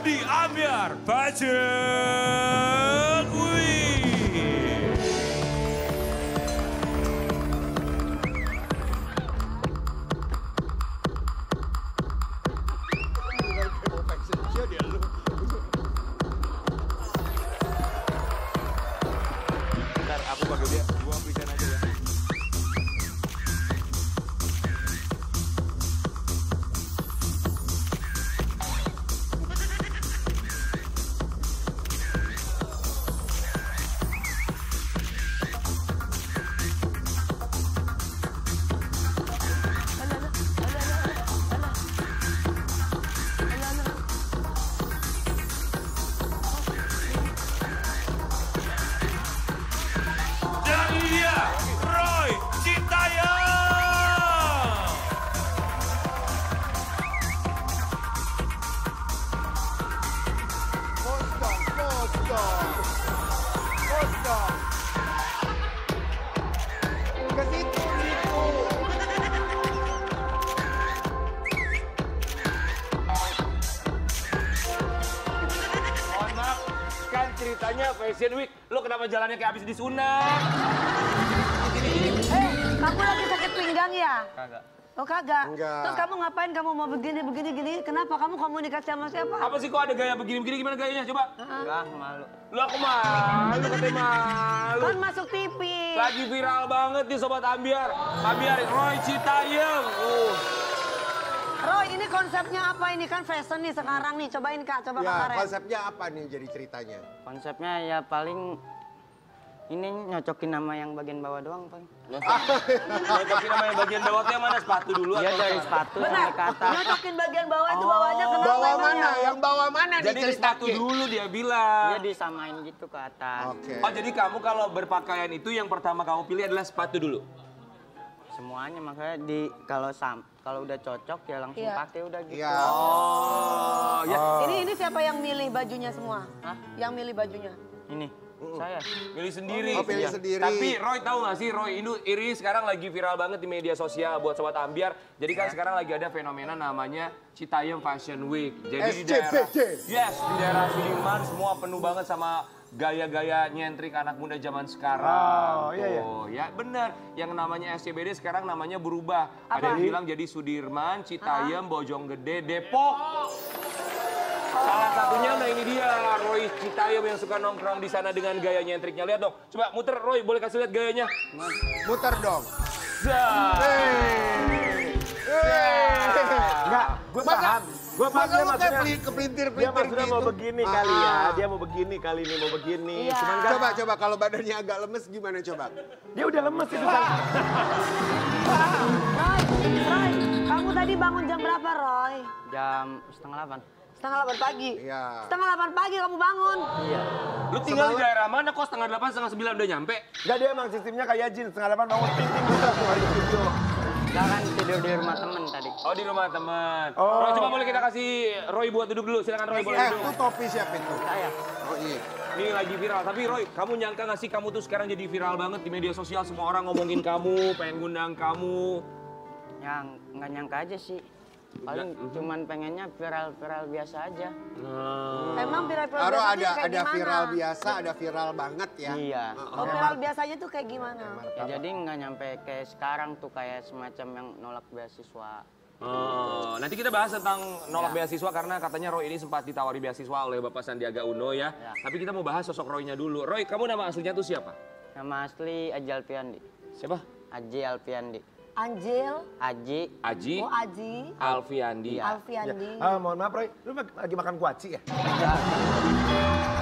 di Ambyar Fashion Week. Bentar, aku pakai dia. Gua present aja ya. Dan dia Roy Citayam. Ke situ. Mohon maaf, kan ceritanya Fashion Week. Lo kenapa jalannya kayak habis disunat? Kamu lagi sakit pinggang ya? Kagak. Oh kagak? Enggak. Terus kamu ngapain? Kamu mau begini? Kenapa? Kamu komunikasi sama siapa? Apa sih kok ada gaya begini-begini? Gimana gayanya? Coba. Enggak, malu. Lo aku malu, katanya malu. Kan masuk TV. Lagi viral banget nih Sobat Ambyar. Ambyar, Roy Citayam. Roy, ini konsepnya apa ini? Kan fashion nih sekarang nih. Cobain Kak, coba Kak Ya, Karen. konsepnya apa nih jadi ceritanya? Konsepnya ya paling ini nyocokin nama yang bagian bawah doang paling. Nyocokin nama yang bagian bawahnya mana? Sepatu dulu Iya atau dari gimana? sepatu Benar, sampai ke atas. nyocokin bagian bawah itu bawahnya kenapa Bawah emangnya? mana? Yang bawah mana nih Jadi di sepatu ceritanya? dulu dia bilang. Dia disamain gitu ke atas. Oke. Oh jadi kamu kalau berpakaian itu yang pertama kamu pilih adalah sepatu dulu? Semuanya makanya kalau udah cocok ya langsung Iya. pakai udah gitu. Iya. Oh ya. Ini siapa yang milih bajunya semua? Hah? Yang milih bajunya? Ini saya. Pilih sendiri. Oh, pilih Iya. sendiri. Tapi Roy tahu nggak sih Roy ini sekarang lagi viral banget di media sosial buat Sobat Ambyar. Jadi kan sekarang lagi ada fenomena namanya Citayam Fashion Week. Jadi di daerah di daerah Sudirman semua penuh banget sama gaya-gaya nyentrik anak muda zaman sekarang. Oh, iya, Tuh, ya bener. Yang namanya SCBD sekarang namanya berubah. Ada yang bilang jadi Sudirman, Citayam, Bojonggede, Depok. Salah satunya, nah ini dia Roy Citayam yang suka nongkrong di sana dengan gaya nyentriknya. Lihat dong, coba muter Roy, boleh kasih lihat gayanya? Muter dong. Enggak, gue paham. Gue paham dia maksudnya. Dia Kepelintir-pelintir maksudnya mau gitu. begini kali ya. Dia mau begini kali ini, mau begini. Iya. Cuman kan Coba kalau badannya agak lemes gimana coba? dia udah lemes itu kan. Roy, kamu tadi bangun jam berapa Roy? Jam 7:30. 7:30 pagi? Iya. 7:30 pagi kamu bangun? Iya. Lu tinggal di daerah mana kok 7:30, 7:30 udah nyampe? Enggak, dia emang sistemnya kayak Jin, 7:30 bangun ting-ting gitu langsung hari studio. Enggak kan tidur di rumah temen tadi. Oh di rumah teman. Oh. Roy coba boleh kita kasih Roy buat duduk dulu, silakan Roy boleh duduk. Itu topi siapa itu? Saya. Oh iya. Ini lagi viral, tapi Roy kamu nyangka gak sih kamu tuh sekarang jadi viral banget di media sosial, semua orang ngomongin kamu, pengen ngundang kamu. Yang nggak nyangka aja sih. Paling cuman pengennya viral-viral biasa aja. Emang viral Taruh biasa tuh ada kayak gimana? viral biasa, ada viral banget ya. Iya. Oh, viral biasanya tuh kayak gimana? Ya, jadi nggak nyampe kayak sekarang tuh kayak semacam yang nolak beasiswa. Oh, nanti kita bahas tentang nolak beasiswa karena katanya Roy ini sempat ditawari beasiswa oleh Bapak Sandiaga Uno ya. Tapi kita mau bahas sosok Roy-nya dulu. Roy, kamu nama aslinya tuh siapa? Nama asli Aji Alfiandi. Siapa? Aji Alfiandi. Anjil, Aji. Aji oh Aji, Alfiandi. Iya. Alfiandi. Mohon maaf Roy, lu lagi makan kuaci ya?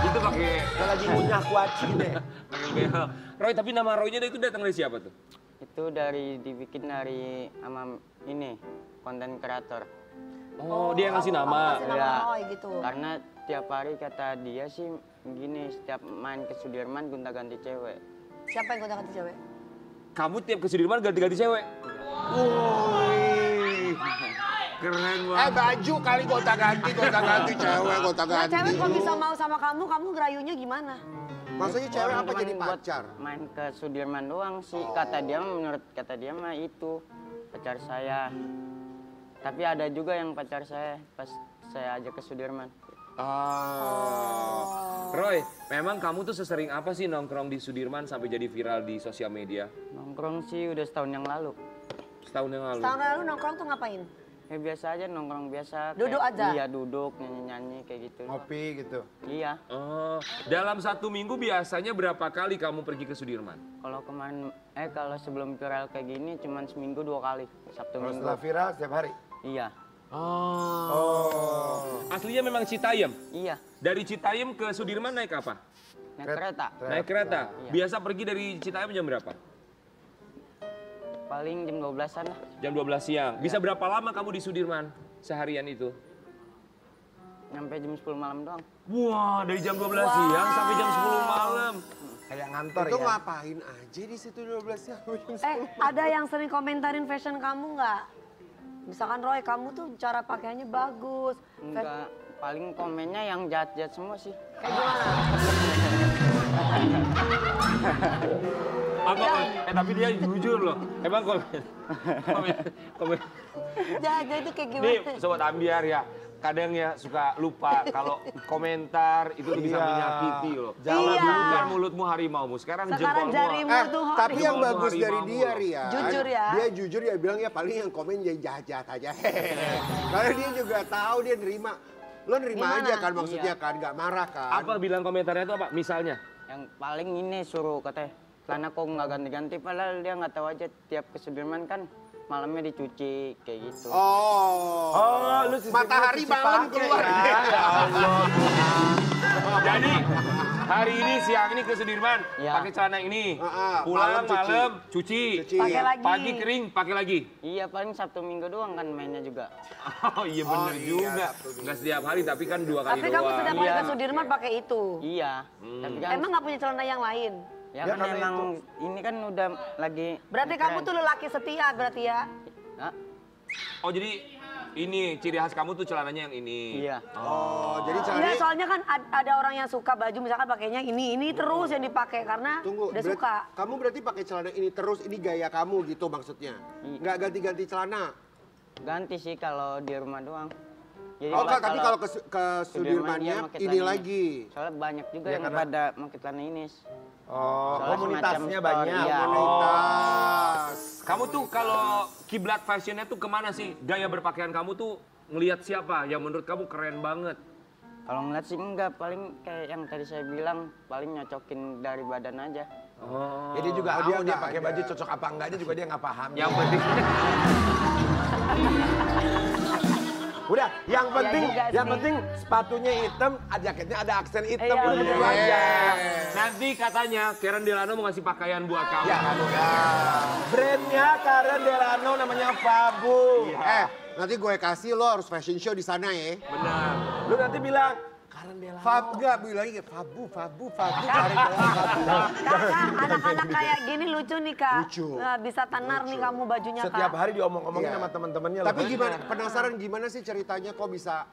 Itu pakai Kita lagi ngunyah kuaci deh. pakai behel. Roy, tapi nama Roy-nya itu datang dari siapa tuh? Itu dibikin dari sama ini konten kreator. Oh, dia yang ngasih nama. Kasih nama Iya. Roy gitu. Karena tiap hari kata dia sih gini, setiap main ke Sudirman gonta-ganti cewek. Siapa yang kontak cewek? Kamu tiap ke Sudirman ganti-ganti cewek? Wih, keren banget. Baju kali gonta-ganti cewek, Nah, gonta-ganti. cewek kok bisa mau sama kamu gerayunya gimana? Maksudnya cewek apa Cuman jadi buat pacar? main ke Sudirman doang sih. Menurut kata dia mah itu pacar saya. Tapi ada juga yang pacar saya pas saya ajak ke Sudirman. Roy, memang kamu tuh sesering apa sih nongkrong di Sudirman sampai jadi viral di sosial media? Nongkrong sih udah setahun yang lalu. Setahun yang lalu. Tahun lalu nongkrong tuh ngapain? Ya biasa aja nongkrong biasa. Duduk aja? Iya duduk, nyanyi-nyanyi kayak gitu. Ngopi gitu. Iya. Oh, dalam 1 minggu biasanya berapa kali kamu pergi ke Sudirman? Kalau kemarin, kalau sebelum viral kayak gini cuman seminggu 2 kali. Sabtu Kalau Minggu. setelah viral setiap hari. Iya. Oh. Aslinya memang Citayam? Iya. Dari Citayam ke Sudirman naik apa? Naik kereta. Naik kereta? Iya. Biasa pergi dari Citayam jam berapa? Paling jam 12-an lah. Jam 12 siang. Bisa berapa lama kamu di Sudirman seharian itu? Nyampe jam 10 malam doang. Wah, dari jam 12 siang sampai jam 10 malam. Kayak ngantor Itu ya. ngapain aja di situ 12 jam? Ada yang sering komentarin fashion kamu nggak? Misalkan Roy, kamu tuh cara pakaiannya bagus. Enggak, paling komennya yang jahat-jahat semua sih. Kayak gimana? Apa? Tapi dia jujur loh. Emang komen. Jahat itu kayak Nih, gimana? Sobat Ambiar ya. Kadang ya suka lupa kalau komentar itu tuh bisa Iya. menyakiti loh. Iya. Bukan mulutmu harimaumu, sekarang Sekarang jempolmu. jarimu tuh Tapi yang Harimau, bagus dari harimau dia, loh. Ria. Jujur ya. Dia jujur, dia bilang ya paling yang komen ya jahat-jahat aja. Karena dia juga tahu, dia nerima. Lo nerima Gimana? aja kan maksudnya Iya. kan, nggak marah kan. Apa bilang komentarnya itu apa? Misalnya? Yang paling ini suruh katanya, celana kok nggak ganti-ganti, padahal dia nggak tahu aja tiap ke Sudirman kan malamnya dicuci kayak gitu. Oh, lu sistemnya matahari cuci malam pakai keluar. ya. Ya Allah. Jadi hari ini siang ini ke Sudirman Iya. pakai celana ini. malam Pulang cuci. malam cuci. Pakai lagi. Pagi kering pakai lagi. Iya paling Sabtu Minggu doang kan mainnya juga. Oh iya bener juga. Nggak setiap hari tapi kan 2 kali Tapi doang. kamu sudah mulai Iya. ke Sudirman pakai itu. Iya. Tapi kan Emang nggak punya celana yang lain? ya Ya, kan karena emang ini kan udah lagi. Berarti kamu tuh lelaki setia berarti ya? Hah? Oh jadi ini ciri khas kamu tuh celananya yang ini. Iya. Oh, jadi Enggak, cari. soalnya kan ada orang yang suka baju misalkan pakainya ini terus yang dipakai karena Tunggu, udah suka. kamu berarti pakai celana ini terus, ini gaya kamu gitu maksudnya? Nggak ganti-ganti celana? Ganti sih kalau di rumah doang. Jadi Oh, pas tapi kalau ke Sudirman, Sudirmannya dia pakai ini celana lagi. Soalnya banyak juga Ya, yang karena- pada pakai celana ini. Oh, Soalnya komunitasnya semacam banyak. store, iya. Komunitas. Kamu tuh kalau kiblat fashionnya tuh kemana sih? Gaya berpakaian kamu tuh ngelihat siapa yang menurut kamu keren banget? Kalau ngeliat sih enggak, paling kayak yang tadi saya bilang, paling nyocokin dari badan aja. Oh. Jadi juga dia dia nggak pakai ada. baju cocok apa enggaknya juga dia nggak paham. Yang penting Udah, yang penting, juga yang sih. penting sepatunya hitam, jaketnya ada aksen hitam, Iya, udah bener. gitu aja. nanti katanya Karen Delano mau ngasih pakaian buat kamu. Ya, brandnya Karen Delano namanya Fabu. Nanti gue kasih lo harus fashion show di sana ya. Benar. Lu nanti bilang Karen Delano. Fab, enggak, bilangnya Fabu, Karen Delano, Fabu. Kak, anak-anak kayak gini lucu nih kak. Lucu. Nah, bisa tenar nih kamu bajunya kak. Setiap hari diomong-omongin Iya. sama teman-temannya. Tapi loh. gimana, penasaran gimana sih ceritanya kok bisa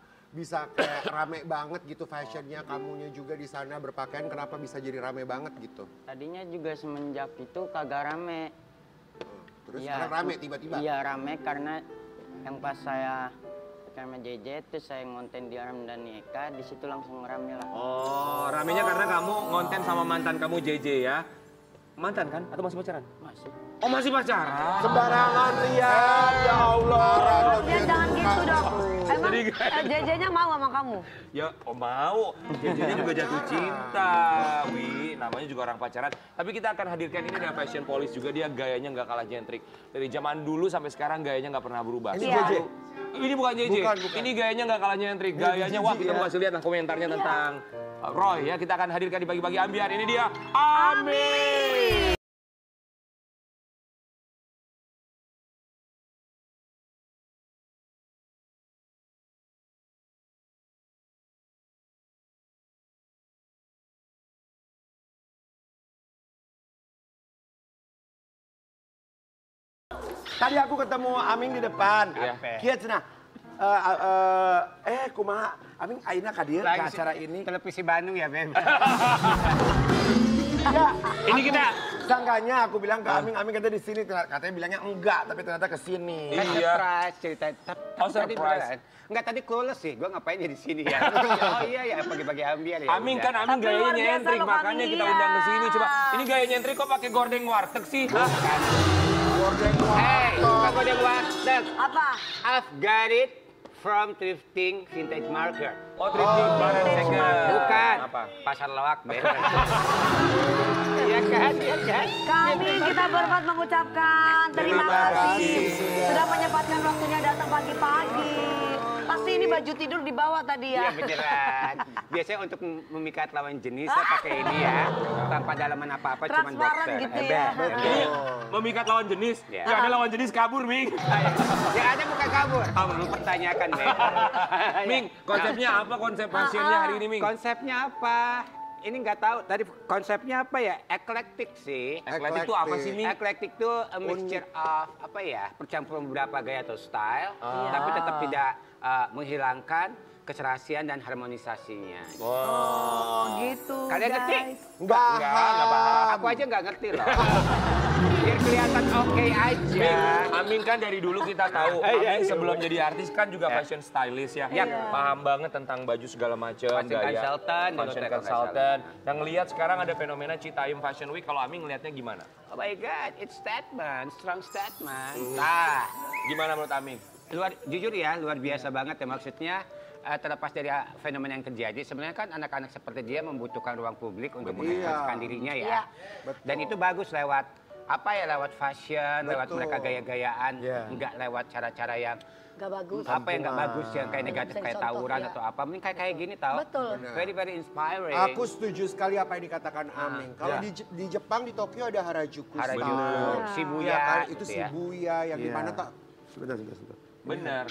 kayak rame banget gitu fashionnya, kamunya juga di sana berpakaian, kenapa bisa jadi rame banget gitu? Tadinya juga semenjak itu kagak rame. Terus Iya. sekarang rame tiba-tiba? Iya rame karena yang pas saya sama JJ terus saya ngonten di Aram dan Eka, di situ langsung rame lah. Oh, ramenya karena kamu ngonten sama mantan kamu JJ ya. Mantan kan? Atau masih pacaran? Masih. Oh, masih pacaran. Sembarangan Rian, ya Allah. Ya jangan gitu dong. Emang Jadi- JJ-nya mau sama kamu? Ya, oh mau. JJ-nya juga jatuh cinta. Wih, namanya juga orang pacaran. Tapi kita akan hadirkan ini dengan Fashion Police juga. Dia gayanya nggak kalah jentrik. Dari zaman dulu sampai sekarang gayanya nggak pernah berubah. Ini Iya. JJ. Ini bukan JJ. Bukan. Ini gayanya nggak kalah nyentrik. Gayanya, wah kita mau kasih lihat lah komentarnya tentang Roy ya. Kita akan hadirkan di Pagi-Pagi Ambiar. Ini dia, Ami. Tadi aku ketemu Aming di depan. Iya. Kieu cenah. Kumaha Aming ayeuna ka dieu ke acara ini. Televisi Bandung ya, Beb. Ya, Ini kita Sangkanya aku bilang ke Aming katanya di sini, katanya bilangnya enggak, tapi ternyata ke sini. Kan Iya. surprise cerita. Oh, Tadi surprise. beneran. Enggak, tadi clueless sih. Gue ngapain ya di sini ya? Oh iya ya, pagi-pagi ambiar ya. Aming udah. kan Aming Tapi gayanya luar biasa nyentrik, loh, makanya Aming, kita iya. undang ke sini. Coba, ini gaya nyentrik kok pakai gordeng warteg sih? Hah? Hey, bukan gordeng warteg. Apa? I've got it from thrifting vintage market. Oh, thrifting barang second. Bukan. Apa? Pasar lawak, Ben. Iya kan, iya kan. Kami kita berempat mengucapkan terima kasih sudah menyempatkan waktunya datang pagi-pagi. Pasti ini baju tidur dibawa tadi Iya ya. beneran. Biasanya untuk memikat lawan jenis saya pakai ini ya. Tanpa dalaman apa-apa, cuman Transparan boxer. gitu ya. Ini memikat lawan jenis. Iya. Ya ada lawan jenis kabur, Ming. Yang ada bukan kabur. Kamu mempertanyakan, Ben. Ming, konsepnya apa konsep fashionnya hari ini, Ming? Konsepnya apa? Ini nggak tahu. Tadi konsepnya apa ya? Eclectic sih. Eclectic itu apa sih, Ming? Eclectic itu a mixture of apa ya? Percampuran beberapa gaya atau style, tapi tetap tidak menghilangkan keserasian dan harmonisasinya. Oh gitu. Kalian ngerti? guys. Enggak paham. Aku aja nggak ngerti loh. Biar kelihatan oke aja. Aming kan dari dulu kita tahu, Aming sebelum jadi artis kan juga fashion stylist ya. Paham banget tentang baju segala macam, Fashion consultant, fashion juga consultant. Nah ngelihat sekarang ada fenomena Citayam Fashion Week, kalau Aming ngelihatnya gimana? Oh my God, it's statement, strong statement. Nah, Gimana menurut Aming? jujur ya, luar biasa banget ya maksudnya. Terlepas dari fenomena yang terjadi, sebenarnya kan anak-anak seperti dia membutuhkan ruang publik untuk mengekspresikan dirinya ya. Iya. Dan itu bagus lewat apa ya, lewat fashion, lewat Betul. mereka gaya-gayaan, Iya. enggak lewat cara-cara yang Gak bagus. apa yang nggak bagus, yang kayak negatif, Bisa kayak dicontoh, tawuran ya. atau apa. Mending kayak gini tahu. Betul. Very very inspiring. Aku setuju sekali apa yang dikatakan Aming. Kalau di Jepang, di Tokyo ada Harajuku. Harajuku, style. Shibuya, Iya kan? Itu gitu ya. Shibuya yang dimana tak Sebentar. Benar.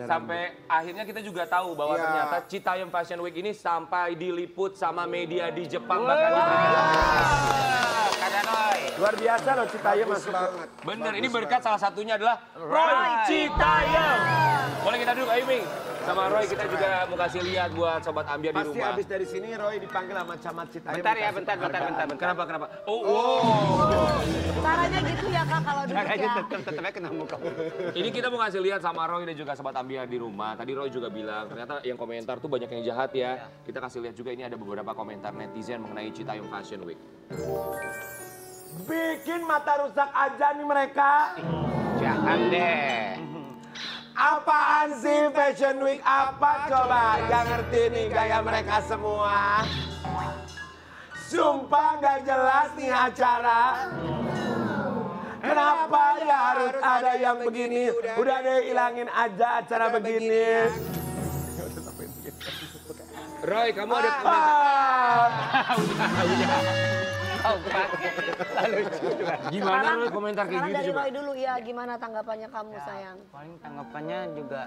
Sampai akhirnya kita juga tahu bahwa Iya. ternyata Citayam Fashion Week ini sampai diliput sama media di Jepang bahkan diberitakan. Karena Roy. Luar biasa loh Citayam bagus masuk. banget. Bener, ini berkat salah satunya adalah Roy Citayam. Boleh kita duduk, ayo Ming. Sama Roy kita juga mau kasih lihat buat Sobat Ambiar di Pasti rumah. abis dari sini Roy dipanggil sama camat Citayam. Bentar ya, dikasih bentar. Kenapa? Oh. Caranya gitu ya kak kalau duduk Caranya ya. tetap kena muka. Ini kita mau kasih lihat sama Roy dan juga Sobat Ambiar di rumah. Tadi Roy juga bilang, ternyata yang komentar tuh banyak yang jahat ya. Kita kasih lihat juga ini ada beberapa komentar netizen mengenai Citayam Fashion Week. Bikin mata rusak aja nih mereka. Jangan deh. Apaan sih Fashion Week? Apa coba? Gak ngerti nih gaya mereka semua. Sumpah gak jelas nih acara. Kenapa ya harus ada yang begini? Udah deh hilangin aja acara begini. Roy, kamu ada komentar? Oh, lalu Gimana Roy komentar kayak Sekarang gitu dari coba? Roy dulu ya, gimana tanggapannya kamu sayang? Paling tanggapannya juga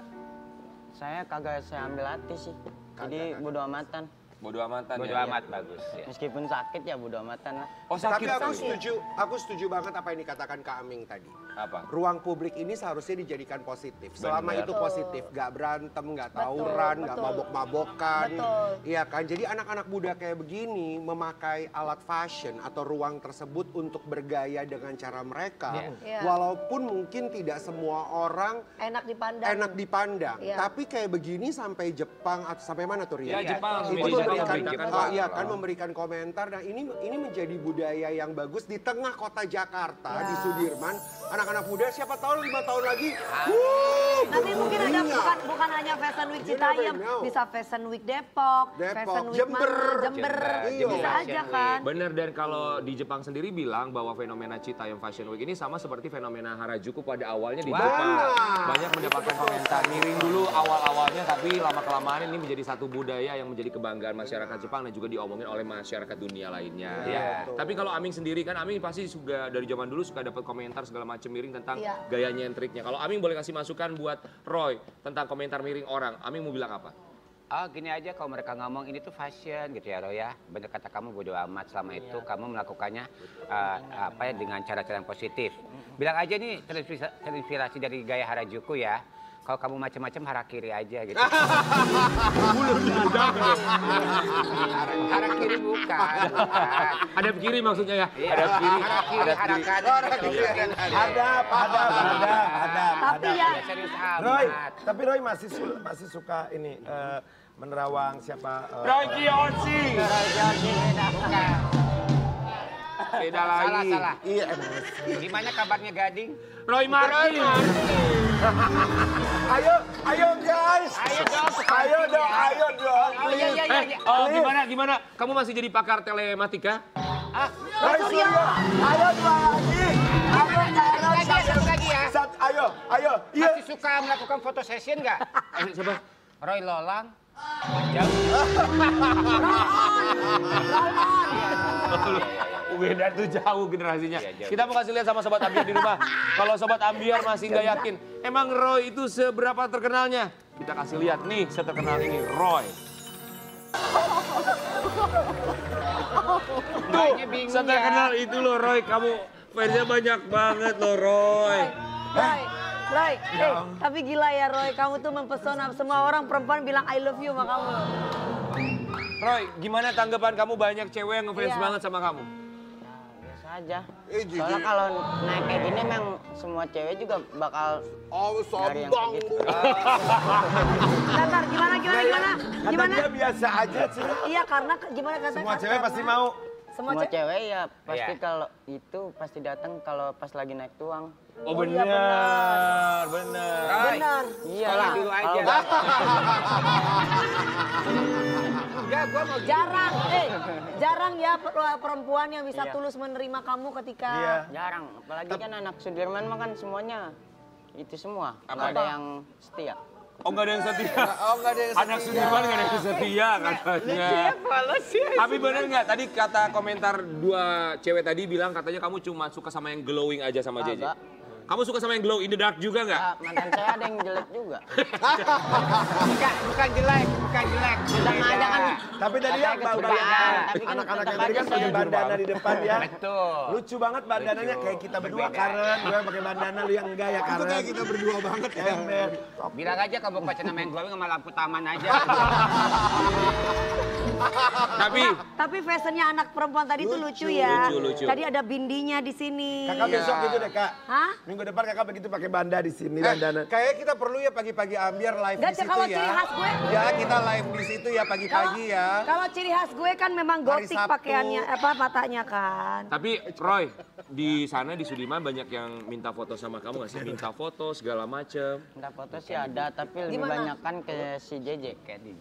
saya kagak saya ambil hati sih. Jadi bodo amatan. Bodo amatan bodo ya. amat bagus ya. Meskipun sakit ya bodo amatan lah. Oh Tapi sakit. aku setuju banget apa yang dikatakan Kak Aming tadi. Apa? Ruang publik ini seharusnya dijadikan positif. Selama Benar. itu positif, gak berantem, gak tawuran, gak betul. mabok-mabokan. Betul. Iya kan? Jadi anak-anak muda kayak begini memakai alat fashion atau ruang tersebut untuk bergaya dengan cara mereka. Iya. Walaupun mungkin tidak semua orang Enak dipandang. enak dipandang. Iya. Tapi kayak begini sampai Jepang atau sampai mana tuh Ria? Ya, Jepang. Itu Media Jepang memberikan, memberitakan iya kan memberikan komentar. Nah ini menjadi budaya yang bagus di tengah kota Jakarta di Sudirman. Anak-anak muda siapa tahu 5 tahun lagi. Nanti mungkin ada berminyak. bukan hanya Fashion Week You Citayam, never know. bisa Fashion Week Depok, Fashion Week Jember. mana, Jember. Iya. Bisa aja kan. Bener, dan kalau di Jepang sendiri bilang bahwa fenomena Citayam Fashion Week ini sama seperti fenomena Harajuku pada awalnya di Jepang. Banyak mendapatkan komentar miring dulu awal-awalnya, tapi lama-kelamaan ini menjadi satu budaya yang menjadi kebanggaan masyarakat Jepang dan juga diomongin oleh masyarakat dunia lainnya. Iya, betul. Tapi kalau Aming sendiri kan, Aming pasti juga dari zaman dulu suka dapat komentar segala macam miring tentang Iya. gaya nyentriknya. Kalau Aming boleh kasih masukan buat Roy tentang komentar miring orang, Aming mau bilang apa? Oh gini aja, kalau mereka ngomong ini tuh fashion gitu ya Roy ya. Bener kata kamu, bodo amat selama itu kamu melakukannya apa ya, dengan cara-cara yang positif. Bilang aja nih terinspirasi dari gaya Harajuku ya. kalau kamu macam-macam harakiri aja gitu. Harakiri bukan. Ada kiri maksudnya ya? Iya, Ada kiri. harakiri, harakan. Ada. Tapi ya, Serius Roy, amat. tapi Roy masih suka ini menerawang siapa? Roy Kiyoshi. Bukan. Beda lagi. Salah. Iya. Gimana kabarnya Gading? Roy Martin. Ayo guys. Ayo dong. Oh iya. Gimana? Kamu masih jadi pakar telematika? Roy Suryo. Ayo dua lagi. Satu lagi ya. Ayo. Iya. Masih suka melakukan foto session nggak? Siapa? Roy Lolang. Beda tuh jauh generasinya. Kita mau kasih lihat sama Sobat Ambiar di rumah. Kalau Sobat Ambiar masih nggak yakin, emang Roy itu seberapa terkenalnya? Kita kasih lihat nih, seterkenal ini Roy. Tuh, seterkenal itu loh Roy. Kamu fansnya banyak banget loh Roy. Roy, tapi gila ya Roy, kamu tuh mempesona. Semua orang perempuan bilang I love you sama kamu. Roy, gimana tanggapan kamu banyak cewek yang ngefans Iya. banget sama kamu? Biasa aja. Soalnya kalau naik kayak gini emang semua cewek juga bakal nyari yang kayak gitu. Bentar, gimana? Kata dia biasa aja sih. Iya, karena gimana kata Semua cewek pasti mau. Semua Semua cewek. cewek ya pasti Iya. kalau itu pasti datang kalau pas lagi naik tuang. Oh, iya, benar. Benar. Iya Sekolah lah. dulu aja. Enggak, gua mau Jarang ya perempuan yang bisa tulus menerima kamu ketika Iya. Jarang, apalagi kan anak Sudirman mah kan semuanya itu semua. Nggak ada yang setia. Oh, nggak ada yang setia. Anak Sudirman nggak ada yang setia katanya. Tapi bener nggak? Tadi kata komentar dua cewek tadi bilang katanya kamu cuma suka sama yang glowing aja sama JJ. Agak. Kamu suka sama yang glow in the dark juga nggak? Ah, mantan saya ada yang jelek juga. bukan jelek. Sama aja kan. Tapi tadi ya Katanya kesukaan, tapi kan anak-anak tetap yang tadi kan aja pakai saya- bandana di depan ya. Betul. Lucu banget bandananya kayak kita berdua Karen. Gue yang pakai bandana, lu yang enggak ya Karen. Itu kayak kita berdua banget ya. Bilang aja kalau pacar nama yang glowing sama lampu taman aja. Tapi fashionnya anak perempuan tadi tuh lucu ya. lucu. Tadi ada bindinya di sini. Kakak besok gitu deh kak. Hah? Minggu depan kakak begitu pakai banda di sini bandana. Kayaknya kita perlu ya pagi-pagi Ambiar live Nggak, di situ kalau ya. ciri khas gue. Ya kita live di situ ya pagi-pagi ya. Kalau ciri khas gue kan memang Hari gotik Sabtu. pakaiannya, matanya kan. Tapi Roy, di sana di Sudirman banyak yang minta foto sama kamu nggak sih? Minta foto segala macem. Minta foto sih ada, tapi lebih Gimana? banyak kan ke si JJ.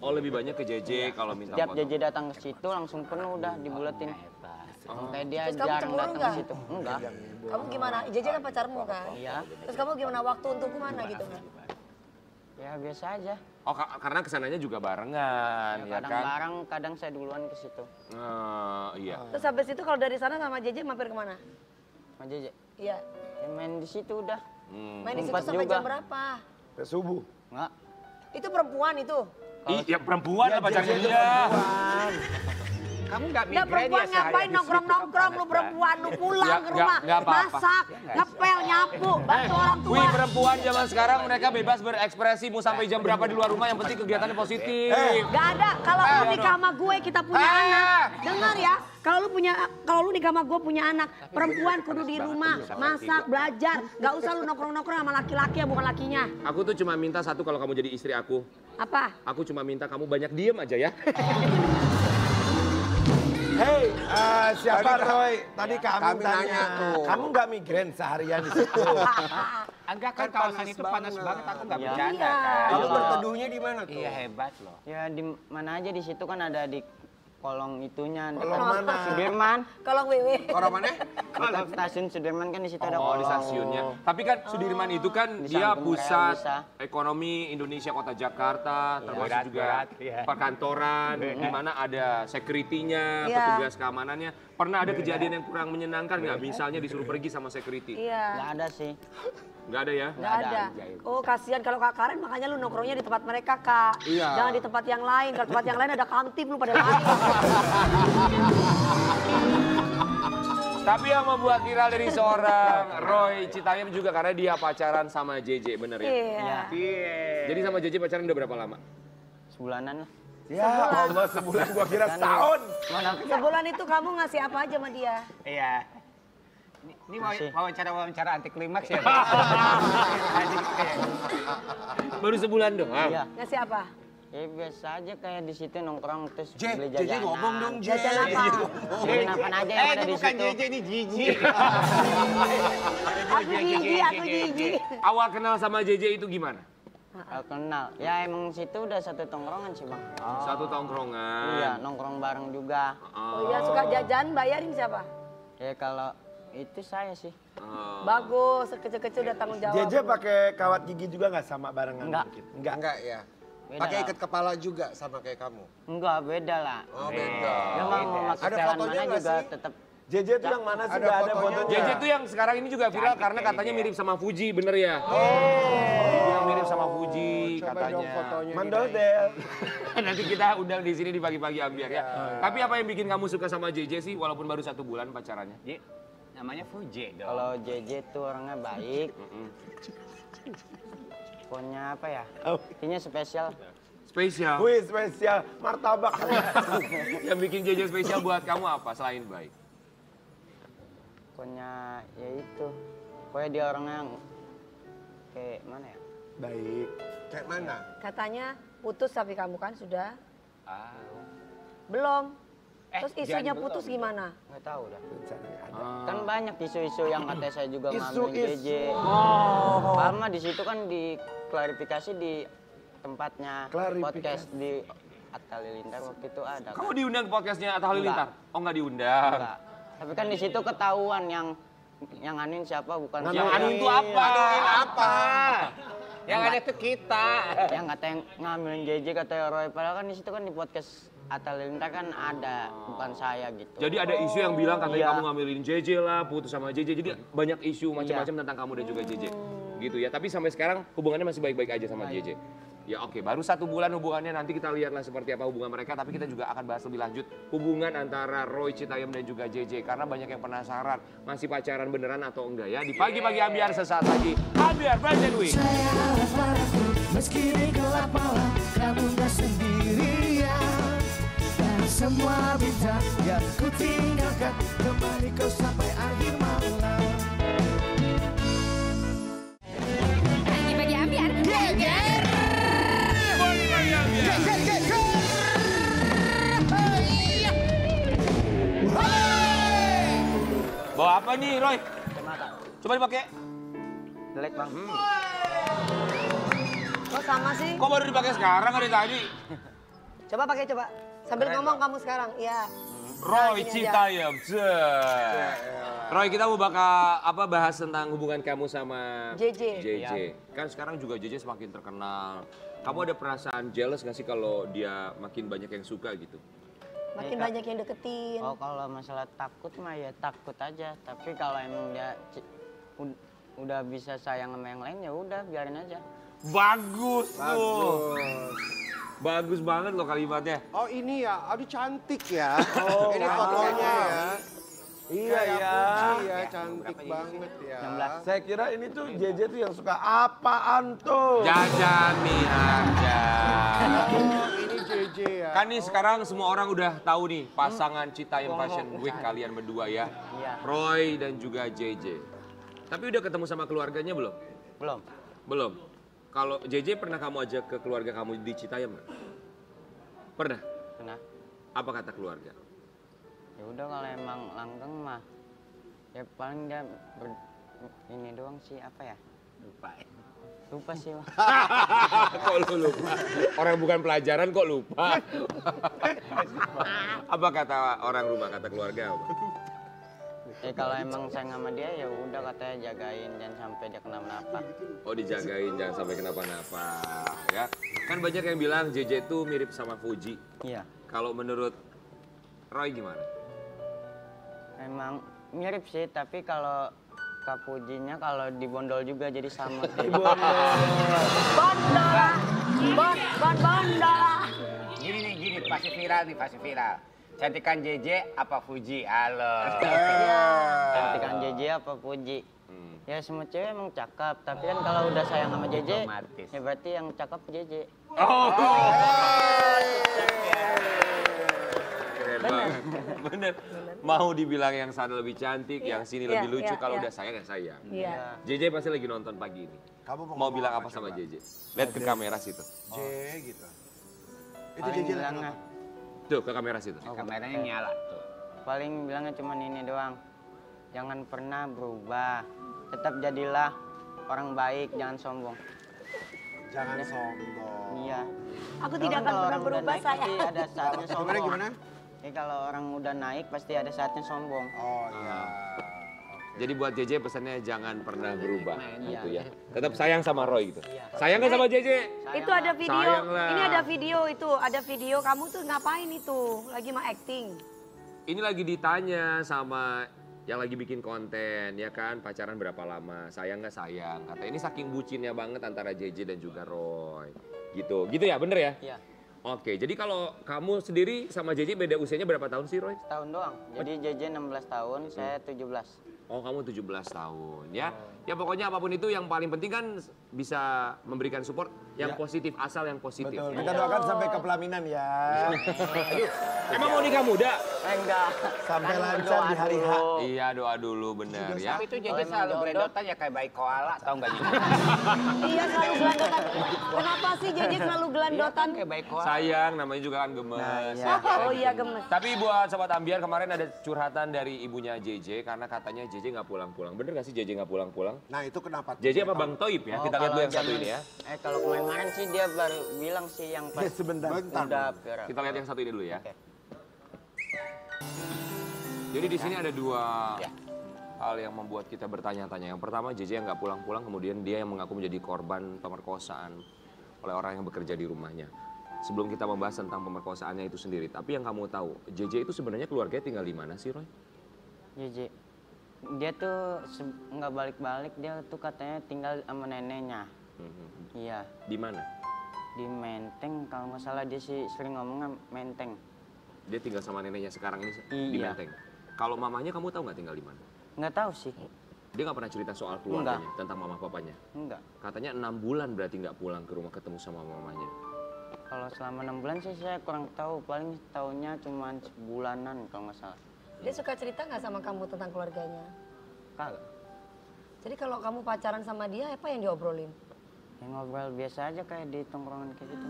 Oh, lebih banyak ke JJ kalau minta Tiap foto. JJ datang ke situ langsung penuh udah dibuletin. Kayak dia Terus kamu jarang cemburu datang nggak? ke situ. Enggak. Kamu gimana? JJ kan pacarmu kan? Iya. Terus kamu gimana waktu untuk kemana gitu kan? Ya biasa aja. Oh, karena kesananya juga barengan, ya Kadang kan? bareng, kadang saya duluan ke situ. Iya. Terus habis itu kalau dari sana sama JJ mampir kemana? Sama JJ. Iya. Ya main di situ udah. Main di situ Ngumpet sampai juga. jam berapa? Sampai subuh. Enggak. Itu perempuan itu. Iya, perempuan lah pacarnya dia. Kamu nggak Nggak migrain perempuan ya ngapain nongkrong-nongkrong lu perempuan lu pulang ke rumah nggak apa-apa. masak, ngepel, nyapu, bantu orang tua. Wih, perempuan zaman sekarang mereka bebas berekspresi mau sampai jam berapa di luar rumah, yang penting kegiatannya positif. Gak ada. Kalau lu nikah sama gue kita punya anak. Dengar ya. Kalau lu nikah sama gue punya anak, perempuan kudu di rumah, masak, belajar. Gak usah lu nongkrong-nongkrong sama laki-laki yang bukan lakinya. Aku tuh cuma minta satu kalau kamu jadi istri aku. Apa? Aku cuma minta kamu banyak diem aja ya. Hei, siapa Roy? Tadi Kami kami nanya tanya. tuh. Kamu nggak migrain seharian di situ? Enggak kan kawasan itu panas banget, aku nggak bercanda Iya. kan. Kamu berteduhnya di mana tuh? Iya hebat loh. Ya di mana aja di situ kan ada di kolong itunya. Kolong dekat mana? Sudirman. Kalau WW. Orang mana? Dekat stasiun Sudirman kan di situ ada Oh, kolong. di stasiunnya. Tapi kan Sudirman itu kan Di dia samping pusat Realisa. ekonomi Indonesia Kota Jakarta, termasuk Berat, juga berat, iya. perkantoran, di mana ada security-nya, Iya. petugas keamanannya. Pernah ada kejadian yang kurang menyenangkan nggak? Misalnya disuruh pergi sama security. Iya. Nggak ada sih. Nggak ada ya? Gak ada. Oh kasihan kalau Kak Karen makanya lu nongkrongnya di tempat mereka Kak. Iya. Jangan di tempat yang lain. Kalau tempat yang lain ada kamtip lu pada lari. Tapi yang membuat viral dari seorang Roy Citayam juga karena dia pacaran sama JJ, bener ya? Iya. Jadi sama JJ pacaran udah berapa lama? Sebulanan lah. Ya Allah, sebulan gua kira setahun. Sebulan itu kamu ngasih apa aja sama dia? Iya. Ini Masih. wawancara anti klimaks ya. Baru sebulan doang? Iya. Ngasih apa? Ya biasa aja kayak di situ nongkrong terus J, beli JJ jajanan. ngomong dong, J. Jajan apa? Jajan aja yang ada Ini di bukan situ. JJ, ini Gigi. Aku gigi. Awal kenal sama JJ itu gimana? Kenal. Ya emang situ udah satu tongkrongan sih bang. Satu tongkrongan. Iya nongkrong bareng juga. Oh iya, suka jajan, bayarin siapa? Ya kalau itu saya sih. Bagus, kecil-kecil udah tanggung jawab. JJ pakai kawat gigi juga nggak sama barengan? Enggak. dikit? Enggak. Enggak ya? Beda Pakai lah. ikat kepala juga sama kayak kamu? Enggak beda lah. Oh beda. Ya mau pakai Ada setelan fotonya mana nggak juga sih? tetap. JJ tuh yang mana sih? Ada Nggak ada fotonya fotonya. JJ tuh yang sekarang ini juga viral karena katanya mirip sama Fuji, bener ya? Yang mirip sama Fuji Coba katanya. dong fotonya. Mandol Dinaik. Del. Nanti kita undang di sini di pagi-pagi ambiar ya. Tapi apa yang bikin kamu suka sama JJ sih walaupun baru 1 bulan pacarannya? Ji, namanya Fuji dong. Kalau JJ tuh orangnya baik. Punya apa ya? Intinya spesial. Spesial. Wih spesial, martabak. Yang bikin JJ spesial buat kamu apa selain baik? Punya ya itu. Pokoknya dia orangnya yang kayak mana ya? Baik. Kayak mana? Katanya putus tapi kamu kan sudah? Ah. Belum. Terus isunya jangan putus belum. gimana? Nggak tahu dah. Rencananya ada. Kan banyak isu-isu yang katanya saya juga ngambil Isu-isu. JJ. Karena di situ kan diklarifikasi di tempatnya Klarifikasi. podcast di Atta Halilintar waktu itu ada. Kamu diundang ke podcastnya Atta Halilintar? Oh nggak diundang. Enggak. Tapi kan di situ ketahuan yang anuin siapa bukan Yang saya. anu itu apa? Apa? Yang ada tuh kita. Yang katanya ngambilin JJ katanya Roy. Padahal kan di situ kan di podcast Atta Halilintar kan ada bukan saya gitu. Jadi ada isu yang bilang katanya Iya. kamu ngambilin JJ lah, putus sama JJ. Jadi banyak isu macam-macam tentang kamu dan juga JJ. Gitu ya. Tapi sampai sekarang hubungannya masih baik-baik aja sama JJ. Ya oke, baru 1 bulan hubungannya, nanti kita lihatlah seperti apa hubungan mereka. Tapi kita juga akan bahas lebih lanjut hubungan antara Roy Citayam dan juga JJ. Karena banyak yang penasaran, masih pacaran beneran atau enggak ya. Di pagi-pagi ambiar sesaat lagi. Ambiar Fashion Week. Meski di gelap malam, kamu gak sendirian. Dan semua bintang yang ku tinggalkan, kembali kau sampai akhir malam. Pagi-pagi ambiar, geger. Bawa apa nih Roy? Coba dipakai. Jelek bang. Kok sama sih? Kok baru dipakai sekarang dari tadi? Coba pakai coba. Sambil ngomong kamu sekarang. Iya. Roy gini aja. Citayam. Roy, kita mau bahas tentang hubungan kamu sama JJ. JJ. Kan sekarang juga JJ semakin terkenal. Kamu ada perasaan jealous gak sih kalau dia makin banyak yang suka gitu? Makin banyak yang deketin. Oh kalau masalah takut mah ya takut aja. Tapi kalau emang dia udah bisa sayang sama yang lain ya udah biarin aja. Bagus tuh. Bagus banget loh kalimatnya. Oh ini ya, aduh cantik ya. Ini fotonya ya. Iya Kayak ya. Fuji ya, cantik banget ya. 16. Saya kira ini tuh JJ tuh yang suka apaan tuh? Jajani aja. Oh ini JJ ya. Kan nih sekarang semua orang udah tahu nih pasangan Citayam Fashion Week kalian berdua ya. Iya. Roy dan juga JJ. Tapi udah ketemu sama keluarganya belum? Belum. Belum. Kalau JJ pernah kamu ajak ke keluarga kamu di Citayam nggak? Pernah? Pernah. Apa kata keluarga? Ya udah kalau emang langgeng mah ya paling dia ini doang sih apa ya? Lupa sih bang. Kok lu lupa? Orang bukan pelajaran kok lupa? Apa kata orang rumah, kata keluarga? Apa? Ya kalau emang sayang sama dia ya udah katanya jagain jangan sampai dia kenapa-napa. Oh dijagain jangan sampai kenapa-napa ya. Kan banyak yang bilang JJ itu mirip sama Fuji. Iya. Kalau menurut Roy gimana? Emang mirip sih tapi kalau Kak Pujinya kalau dibondol juga jadi sama. Bondola. Bondola. Gini, pasti viral nih, pasti viral. Cantikan JJ apa Fuji? Halo. Cantikan JJ apa Puji? Ya semua cewek emang cakep, tapi kan kalau udah sayang sama JJ, Otomatis. ya berarti yang cakep JJ. Keren banget. Bener. Mau dibilang yang sana lebih cantik, yang sini lebih lucu. Kalau udah sayang ya sayang. Iya. JJ pasti lagi nonton pagi ini. Kamu Mau bilang apa sama JJ? Lihat ke kamera situ. J gitu. Itu Paling JJ lagi bilangnya, nonton. Tuh ke kamera situ. Kameranya nyala tuh. paling bilangnya cuma ini doang. Jangan pernah berubah. Tetap jadilah orang baik, jangan sombong. Jangan sombong. Iya. Aku tidak akan Kalau pernah orang udah berubah naik saya. pasti ada saatnya sombong. Gimana gimana? Ya, kalau orang udah naik pasti ada saatnya sombong. Oh iya. Jadi buat JJ pesannya jangan pernah berubah gitu Iya. ya. Tetap sayang sama Roy gitu. Sayang nggak sama JJ? Itu ada video, Sayang lah. ini ada video itu, ada video kamu tuh ngapain itu? Lagi mah acting. Ini lagi ditanya sama yang lagi bikin konten ya kan, pacaran berapa lama, sayang nggak sayang. Kata ini saking bucinnya banget antara JJ dan juga Roy. Gitu ya bener ya? Iya. Oke, jadi kalau kamu sendiri sama JJ beda usianya berapa tahun sih Roy? Tahun doang. Jadi JJ 16 tahun, saya 17. Oh kamu 17 tahun ya. Ya pokoknya apapun itu yang paling penting kan bisa memberikan support yang positif, asal yang positif. Betul. ya. Kita doakan sampai ke pelaminan ya. Emang mau nikah muda? Enggak. Sampai Kan lancar berdoa di hari H. dulu. Iya doa dulu bener ya. Tapi itu JJ emang selalu jodoh. berendotan ya kayak bayi koala, tau nggak Ji? Iya selalu gelandotan. Kenapa sih JJ selalu gelandotan? Kayak bayi koala. Sayang namanya juga kan gemes. Oh iya gemes. Tapi buat Sobat Ambiar kemarin ada curhatan dari ibunya JJ karena katanya JJ nggak pulang-pulang. Bener gak sih JJ nggak pulang-pulang? Nah itu kenapa? JJ apa Bang Toib ya? Kita lihat dulu yang satu ini ya. Kalau kemarin sih dia baru bilang sih yang pas Sebentar. udah viral. Kita lihat yang satu ini dulu ya. Oke. Jadi di sini ada dua hal yang membuat kita bertanya-tanya. Yang pertama JJ yang nggak pulang-pulang, kemudian dia yang mengaku menjadi korban pemerkosaan oleh orang yang bekerja di rumahnya. Sebelum kita membahas tentang pemerkosaannya itu sendiri, tapi yang kamu tahu, JJ itu sebenarnya keluarganya tinggal di mana sih Roy? JJ. Dia tuh nggak balik-balik, dia tuh katanya tinggal sama neneknya. Iya, Di mana? di Menteng kalau nggak salah dia sih sering ngomongnya Menteng. Dia tinggal sama neneknya sekarang ini di Iya. Menteng. Kalau mamanya kamu tahu nggak tinggal di mana? Nggak tahu sih, Dia nggak pernah cerita soal keluarganya, tentang mama papanya. enggak. Katanya 6 bulan berarti nggak pulang ke rumah ketemu sama mamanya. Kalau selama 6 bulan sih saya kurang tahu, paling tahunnya cuma sebulanan kalau nggak salah. Dia suka cerita nggak sama kamu tentang keluarganya? Kagak. Jadi kalau kamu pacaran sama dia, apa yang diobrolin? Ya ngobrol biasa aja kayak di tongkrongan kayak gitu.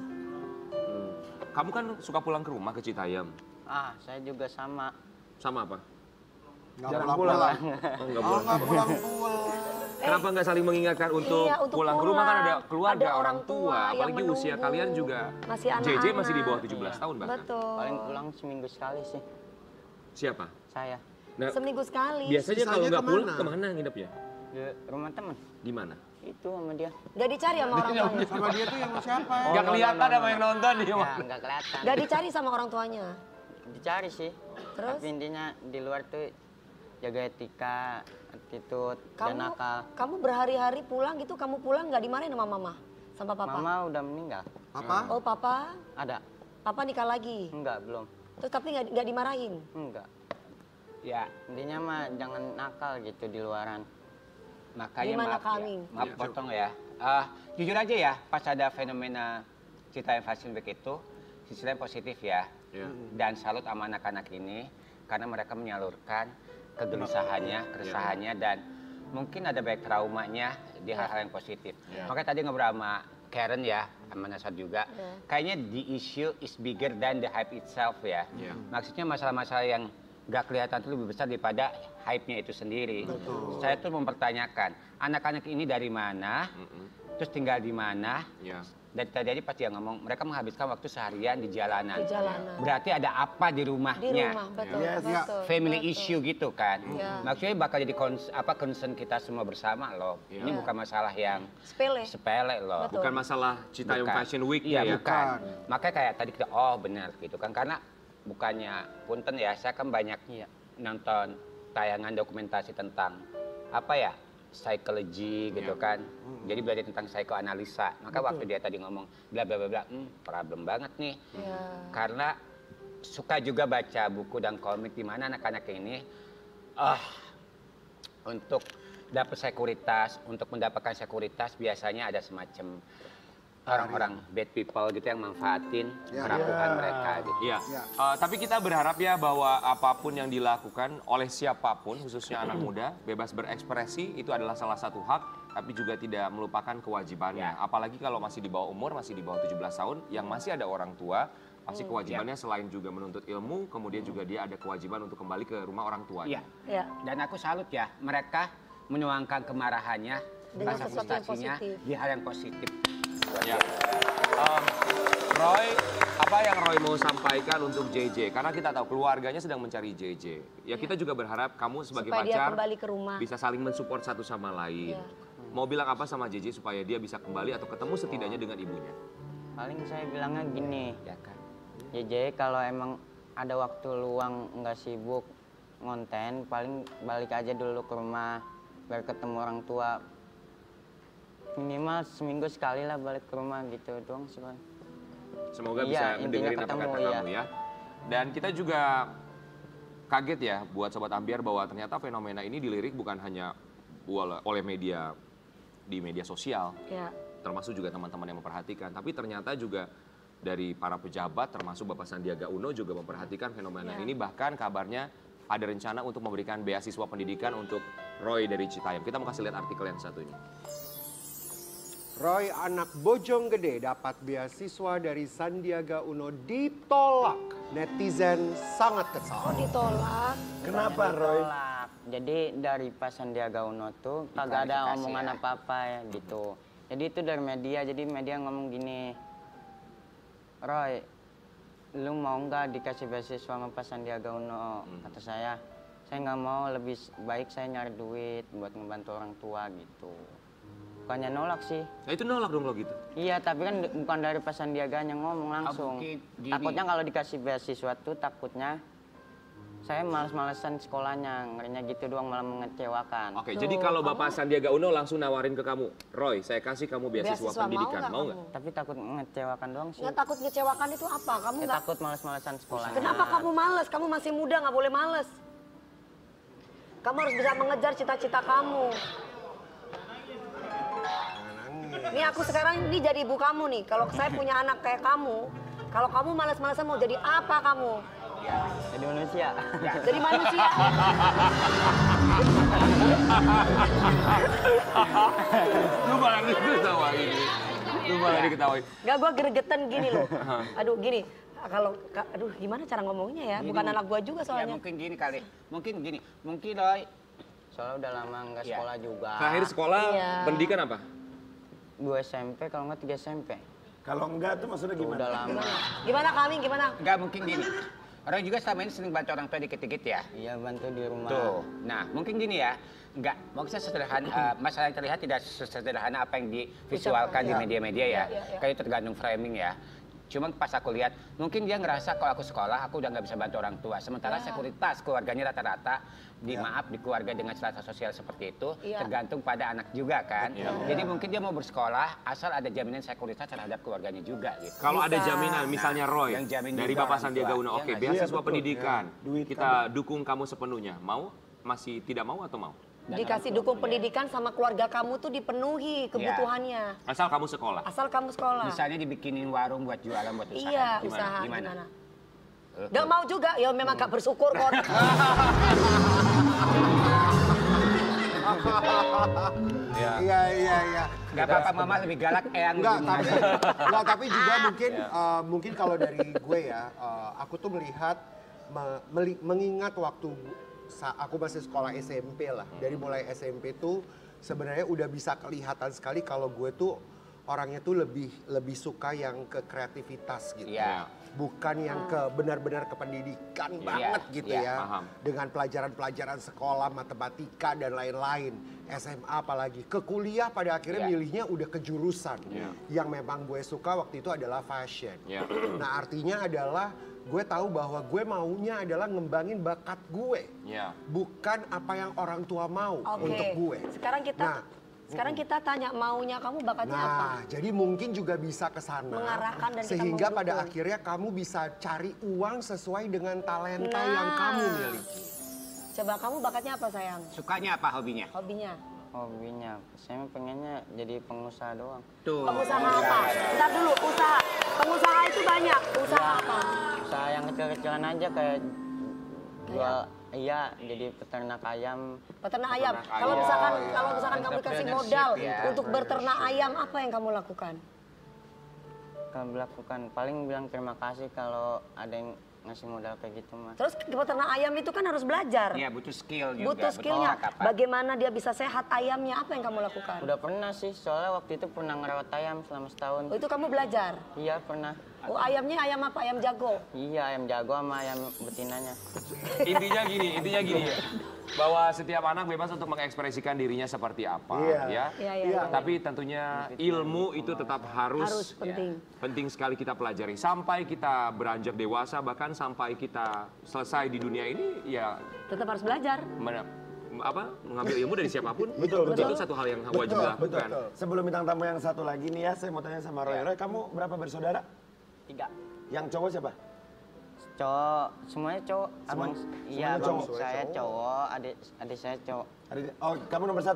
Kamu kan suka pulang ke rumah ke Citayam. Saya juga sama. Sama apa? Nggak Jarang pulang-pulang. Oh, nggak Oh pulang. nggak pulang-pulang. Kenapa nggak saling mengingatkan untuk, Iya, untuk pulang ke rumah kan ada pulang. keluarga, Ada orang tua, yang apalagi usia menunggu. kalian juga. Masih JJ anak-anak. masih di bawah 17 tahun bahkan. Betul. Paling pulang seminggu sekali sih Siapa? saya. Nah, Seminggu sekali. biasanya kalau Sisanya nggak pulang kemana? kemana nginepnya? Di rumah temen. Di mana? Itu sama dia. Gak dicari sama orang tuanya. Sama dia tuh yang siapa? Nggak kelihatan sama yang nonton dia. Ya nggak kelihatan. Gak dicari sama orang tuanya. Dicari sih. Terus? Tapi intinya di luar tuh jaga etika, attitude, dan nakal. Kamu berhari-hari pulang gitu, kamu pulang nggak dimarahin sama mama? Sama papa? Mama udah meninggal. Apa? Oh papa? Ada? Papa nikah lagi? Enggak, belum. Terus tapi nggak dimarahin? Enggak. Ya, Intinya mah jangan nakal gitu di luaran. makanya Gimana maaf kami? ya. Maaf potong ya. Jujur aja ya, pas ada fenomena Citayam Fashion Week itu, sisi lain positif ya. Iya. Dan salut sama anak-anak ini, karena mereka menyalurkan kegelisahannya, keresahannya, dan mungkin ada banyak traumanya di hal-hal yang positif. Makanya tadi ngobrol sama Karen ya, sama Nasar juga, kayaknya the issue is bigger than the hype itself ya. Maksudnya masalah-masalah yang gak kelihatan itu lebih besar daripada hype-nya itu sendiri. Saya tuh mempertanyakan, anak-anak ini dari mana, terus tinggal di mana, dan tadi pas dia ngomong, mereka menghabiskan waktu seharian di jalanan. Di jalanan. Berarti ada apa di Di rumahnya? rumah, betul. Yes, ya. betul Family betul. issue gitu kan. Iya. Maksudnya bakal jadi concern kita semua bersama loh. Ini bukan masalah yang Sepele. sepele loh. Betul. Bukan masalah Citayam Bukan. Fashion Week Iya, ya. bukan. Makanya kayak tadi kita, oh benar gitu kan. Karena bukannya, punten ya, saya kan banyak nonton tayangan dokumentasi tentang apa ya, psikologi gitu kan. Jadi belajar tentang psikoanalisa. Maka waktu dia tadi ngomong bla bla bla bla, problem banget nih. Iya. Karena suka juga baca buku dan komik di mana anak-anak ini untuk dapat sekuritas, untuk mendapatkan sekuritas biasanya ada semacam orang-orang bad people gitu yang manfaatin kerapuhan mereka gitu. Iya. Tapi kita berharap ya bahwa apapun yang dilakukan oleh siapapun, khususnya anak muda, bebas berekspresi itu adalah salah satu hak, tapi juga tidak melupakan kewajibannya. Apalagi kalau masih di bawah umur, masih di bawah 17 tahun, yang masih ada orang tua, pasti kewajibannya selain juga menuntut ilmu, kemudian juga dia ada kewajiban untuk kembali ke rumah orang tuanya. Iya. Dan aku salut ya, mereka menuangkan kemarahannya, rasa frustasinya di hal yang positif. Ya. Roy, apa yang Roy mau sampaikan untuk JJ? Karena kita tahu keluarganya sedang mencari JJ. Ya kita juga berharap kamu sebagai supaya pacar dia kembali ke rumah. bisa saling mensupport satu sama lain. Mau bilang apa sama JJ supaya dia bisa kembali atau ketemu setidaknya dengan ibunya? Paling saya bilangnya gini, ya kan. JJ kalau emang ada waktu luang nggak sibuk ngonten, paling balik aja dulu ke rumah biar ketemu orang tua. Minimal seminggu sekali lah balik ke rumah gitu doang sih. Semoga bisa mendengarin apa kata kamu ya. Dan kita juga kaget ya buat Sobat Ambiar bahwa ternyata fenomena ini dilirik bukan hanya oleh media di media sosial. Termasuk juga teman-teman yang memperhatikan. Tapi ternyata juga dari para pejabat termasuk Bapak Sandiaga Uno juga memperhatikan fenomena ini. Bahkan kabarnya ada rencana untuk memberikan beasiswa pendidikan untuk Roy dari Citayam. Kita mau kasih lihat artikel yang satu ini. Roy anak Bojonggede dapat beasiswa dari Sandiaga Uno ditolak. Netizen sangat kesal. Oh ditolak. Kenapa Roy? Jadi dari Pak Sandiaga Uno tuh kagak ada omongan apa-apa ya gitu. Jadi itu dari media, jadi media ngomong gini, Roy, lu mau nggak dikasih beasiswa sama Pak Sandiaga Uno? Kata saya nggak mau, lebih baik saya nyari duit buat ngebantu orang tua gitu. Bukannya nolak sih. Nah itu nolak dong kalau gitu? Iya, tapi kan bukan dari Pak Sandiaganya ngomong langsung. Takutnya kalau dikasih beasiswa tuh takutnya saya males-malesan sekolahnya, ngerinya gitu doang malah mengecewakan. Oke, jadi kalau Bapak Sandiaga Uno langsung nawarin ke kamu, Roy, saya kasih kamu beasiswa pendidikan, mau nggak? Tapi takut mengecewakan doang sih. Nggak takut ngecewakan itu apa? Kamu nggak? Takut males-malesan sekolahnya. Kenapa kamu males? Kamu masih muda, nggak boleh males. Kamu harus bisa mengejar cita-cita kamu. Nih aku sekarang ini jadi ibu kamu nih. Kalau saya punya anak kayak kamu, kalau kamu males-malesan mau jadi apa kamu? Jadi manusia. Jadi manusia. Lu malah diketawain. Lu malah diketawain. Gak, gue gregetan gini loh. Aduh gini. Aduh gimana cara ngomongnya ya? Bukan anak gue juga soalnya. Ya mungkin gini kali. Mungkin Roy. Soalnya udah lama nggak sekolah juga. Terakhir sekolah pendidikan apa? 2 SMP, kalau nggak 3 SMP. Kalau enggak tuh maksudnya gimana? Udah lama. Gimana kami, gimana? Enggak mungkin gini. Orang juga selama ini sering bantu orang tua dikit-dikit ya. Iya, bantu di rumah. Tuh. Nah, mungkin gini ya. Enggak, maksudnya sederhana, masalah yang terlihat tidak sesederhana apa yang divisualkan di media-media ya. Kayak itu tergantung framing ya. Cuma pas aku lihat, mungkin dia ngerasa kalau aku sekolah, aku udah nggak bisa bantu orang tua. Sementara sekuritas keluarganya rata-rata, di keluarga dengan strata sosial seperti itu, tergantung pada anak juga kan. Jadi mungkin dia mau bersekolah, asal ada jaminan sekuritas terhadap keluarganya juga gitu. Kalau ada jaminan, misalnya Roy, yang jamin dari juga Bapak orang Sandiaga tua. Uno, Iya oke, nggak sih? beasiswa pendidikan, Duit kita dukung kamu sepenuhnya. Mau? Masih tidak mau atau mau? Dikasih dukung pendidikan sama keluarga kamu tuh dipenuhi kebutuhannya. Asal kamu sekolah. Asal kamu sekolah. Misalnya dibikinin warung buat jualan, buat usaha. Iya, gimana? usaha Gimana? Gak mau juga, ya memang gak bersyukur kok. Iya. Gak apa-apa mama lebih galak eyang. Enggak, tapi juga mungkin kalau dari gue ya, aku tuh melihat mengingat waktu aku masih sekolah SMP lah. Dari mulai SMP tuh sebenarnya udah bisa kelihatan sekali kalau gue tuh orangnya tuh lebih suka yang ke kreativitas gitu. Bukan yang ke benar-benar ke pendidikan banget gitu ya. Paham. Dengan pelajaran-pelajaran sekolah, matematika dan lain-lain. SMA apalagi. Ke kuliah pada akhirnya milihnya udah ke jurusan. Yang memang gue suka waktu itu adalah fashion. Nah artinya adalah gue tahu bahwa gue maunya adalah ngembangin bakat gue. Bukan apa yang orang tua mau untuk gue. Sekarang kita... Nah, Sekarang kita tanya maunya kamu bakatnya apa? Nah, jadi mungkin juga bisa ke sana. Mengarahkan dan kita sehingga pada mendukung. akhirnya kamu bisa cari uang sesuai dengan talenta yang kamu miliki. Coba kamu bakatnya apa sayang? Sukanya apa hobinya? Hobinya? Hobinya, saya mah pengennya jadi pengusaha doang. Tuh. Pengusaha apa? Bentar dulu, usaha. Pengusaha itu banyak. Usaha apa? Usaha yang kecil-kecilan aja kayak jual, iya jadi peternak ayam. Peternak ayam. Peternak Kalau ayam. misalkan kamu dikasih modal ya. untuk berternak ayam, apa yang kamu lakukan? Kalau melakukan paling bilang terima kasih kalau ada yang ngasih modal kayak gitu mah. Terus peternak ayam itu kan harus belajar. Iya, butuh skill juga. Butuh skillnya. percakapan. Bagaimana dia bisa sehat ayamnya? Apa yang kamu lakukan? Udah pernah sih, soalnya waktu itu pernah ngerawat ayam selama setahun. Oh, itu kamu belajar? Iya pernah. Oh, ayamnya ayam apa? Ayam jago? Iya ayam jago sama ayam betinanya. Intinya gini. Bahwa setiap anak bebas untuk mengekspresikan dirinya seperti apa, ya. Iya. Tapi tentunya ilmu itu tetap harus penting. penting sekali kita pelajari sampai kita beranjak dewasa, bahkan sampai kita selesai di dunia ini, ya Tetap harus belajar. mengambil ilmu dari siapapun. Betul. Itu satu hal yang wajib dilakukan. Sebelum bintang tamu yang satu lagi nih ya, saya mau tanya sama Roy. Roy, kamu berapa bersaudara? 3. Yang cowok siapa? Cowok, semuanya cowok. Abang, iya semuanya abang cowok. saya cowok, adik saya cowok. Oh, kamu nomor 1?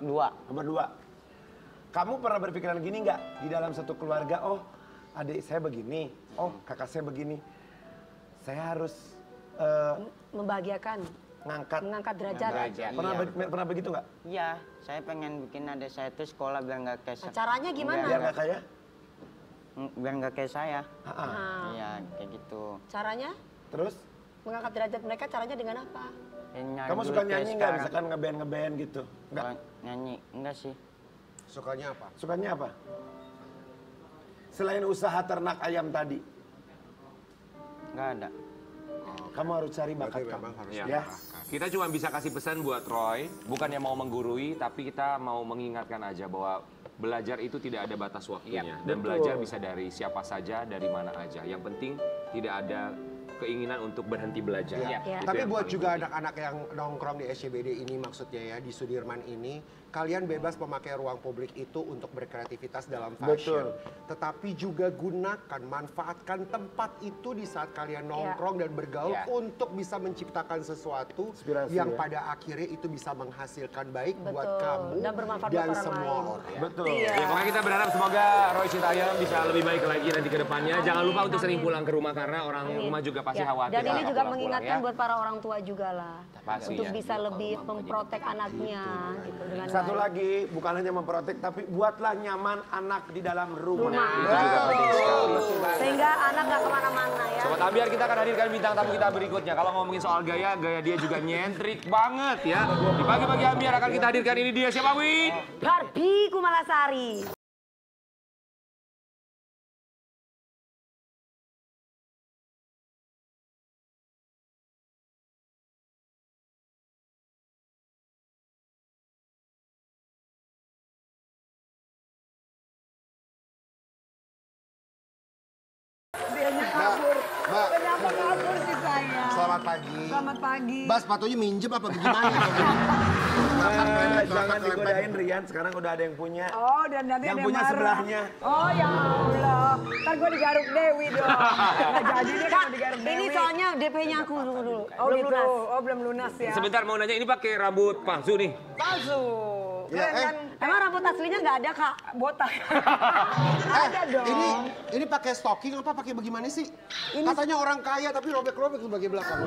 2. Nomor 2. Kamu pernah berpikiran gini nggak? Di dalam satu keluarga, oh adik saya begini, oh kakak saya begini. Saya harus Membahagiakan. Mengangkat derajat. Pernah begitu nggak? Iya, saya pengen bikin adik saya itu sekolah biar nggak kayak Caranya gimana? Biar nggak kaya? biar nggak kayak saya. Nah, Iya, kayak gitu. caranya Terus? mengangkat derajat mereka caranya dengan apa? Nyari Kamu duit suka kayak nyanyi nggak? sekarang. Misalkan ngeband gitu? Nggak? Kalau nyanyi, enggak sih. Sukanya apa? Sukanya apa? Selain usaha ternak ayam tadi, Enggak ada. kamu harus cari bakat Berarti kamu. memang harus Ya. Ya. Kita cuma bisa kasih pesan buat Roy, bukannya mau menggurui, tapi kita mau mengingatkan aja bahwa belajar itu tidak ada batas waktunya. Dan belajar bisa dari siapa saja, dari mana aja. Yang penting tidak ada keinginan untuk berhenti belajar. Ya. Itu Tapi yang buat paling juga penting. anak-anak yang nongkrong di SCBD ini maksudnya ya, di Sudirman ini, kalian bebas memakai ruang publik itu untuk berkreativitas dalam fashion. Tetapi juga gunakan, manfaatkan tempat itu di saat kalian nongkrong dan bergaul untuk bisa menciptakan sesuatu Inspirasi, yang ya. pada akhirnya itu bisa menghasilkan baik buat Betul. kamu Dan bermanfaat dan buat orang semua lain. orang. Betul. Iya. Ya, pokoknya kita berharap semoga Roy Citayam bisa lebih baik lagi nanti ke depannya. Jangan lupa untuk sering pulang ke rumah karena orang rumah juga pasti Ya, khawatir. dan ini kalau juga pulang-pulang, mengingatkan ya. buat para orang tua juga lah. Pasti, Untuk ya. bisa lebih memprotek anaknya gitu dengan Satu baik. lagi, bukan hanya memprotek, tapi buatlah nyaman anak di dalam rumah. Itu juga penting sekali. Sehingga anak gak kemana-mana ya. Sobat Ambiar, kita akan hadirkan bintang tamu kita berikutnya. Kalau ngomongin soal gaya, gaya dia juga nyentrik banget ya. Di pagi-pagi Ambiar akan kita hadirkan, ini dia siapa Wi? Barbie Kumalasari. Mbak, Kenapa kabur sih saya? selamat pagi. Selamat pagi. Mbak, sepatunya minjem apa gimana? Jangan digodain Rian, sekarang udah ada yang punya. Oh, dan nanti Yang ada punya marah. sebelahnya. Oh ya Allah, ntar gue digaruk Dewi dong. Nggak jadi deh kalau digaruk Dewi. Ini soalnya DP-nya aku dulu. Oh Belum gitu, lunas. oh belum lunas ya. Sebentar mau nanya, ini pakai rambut palsu nih? Palsu. Ya, Keren kan? Emang rambut aslinya nggak ada kak? Botak. Ada dong. Ini pakai stocking apa pakai bagaimana sih? Katanya orang kaya tapi robek-robek di bagian belakang.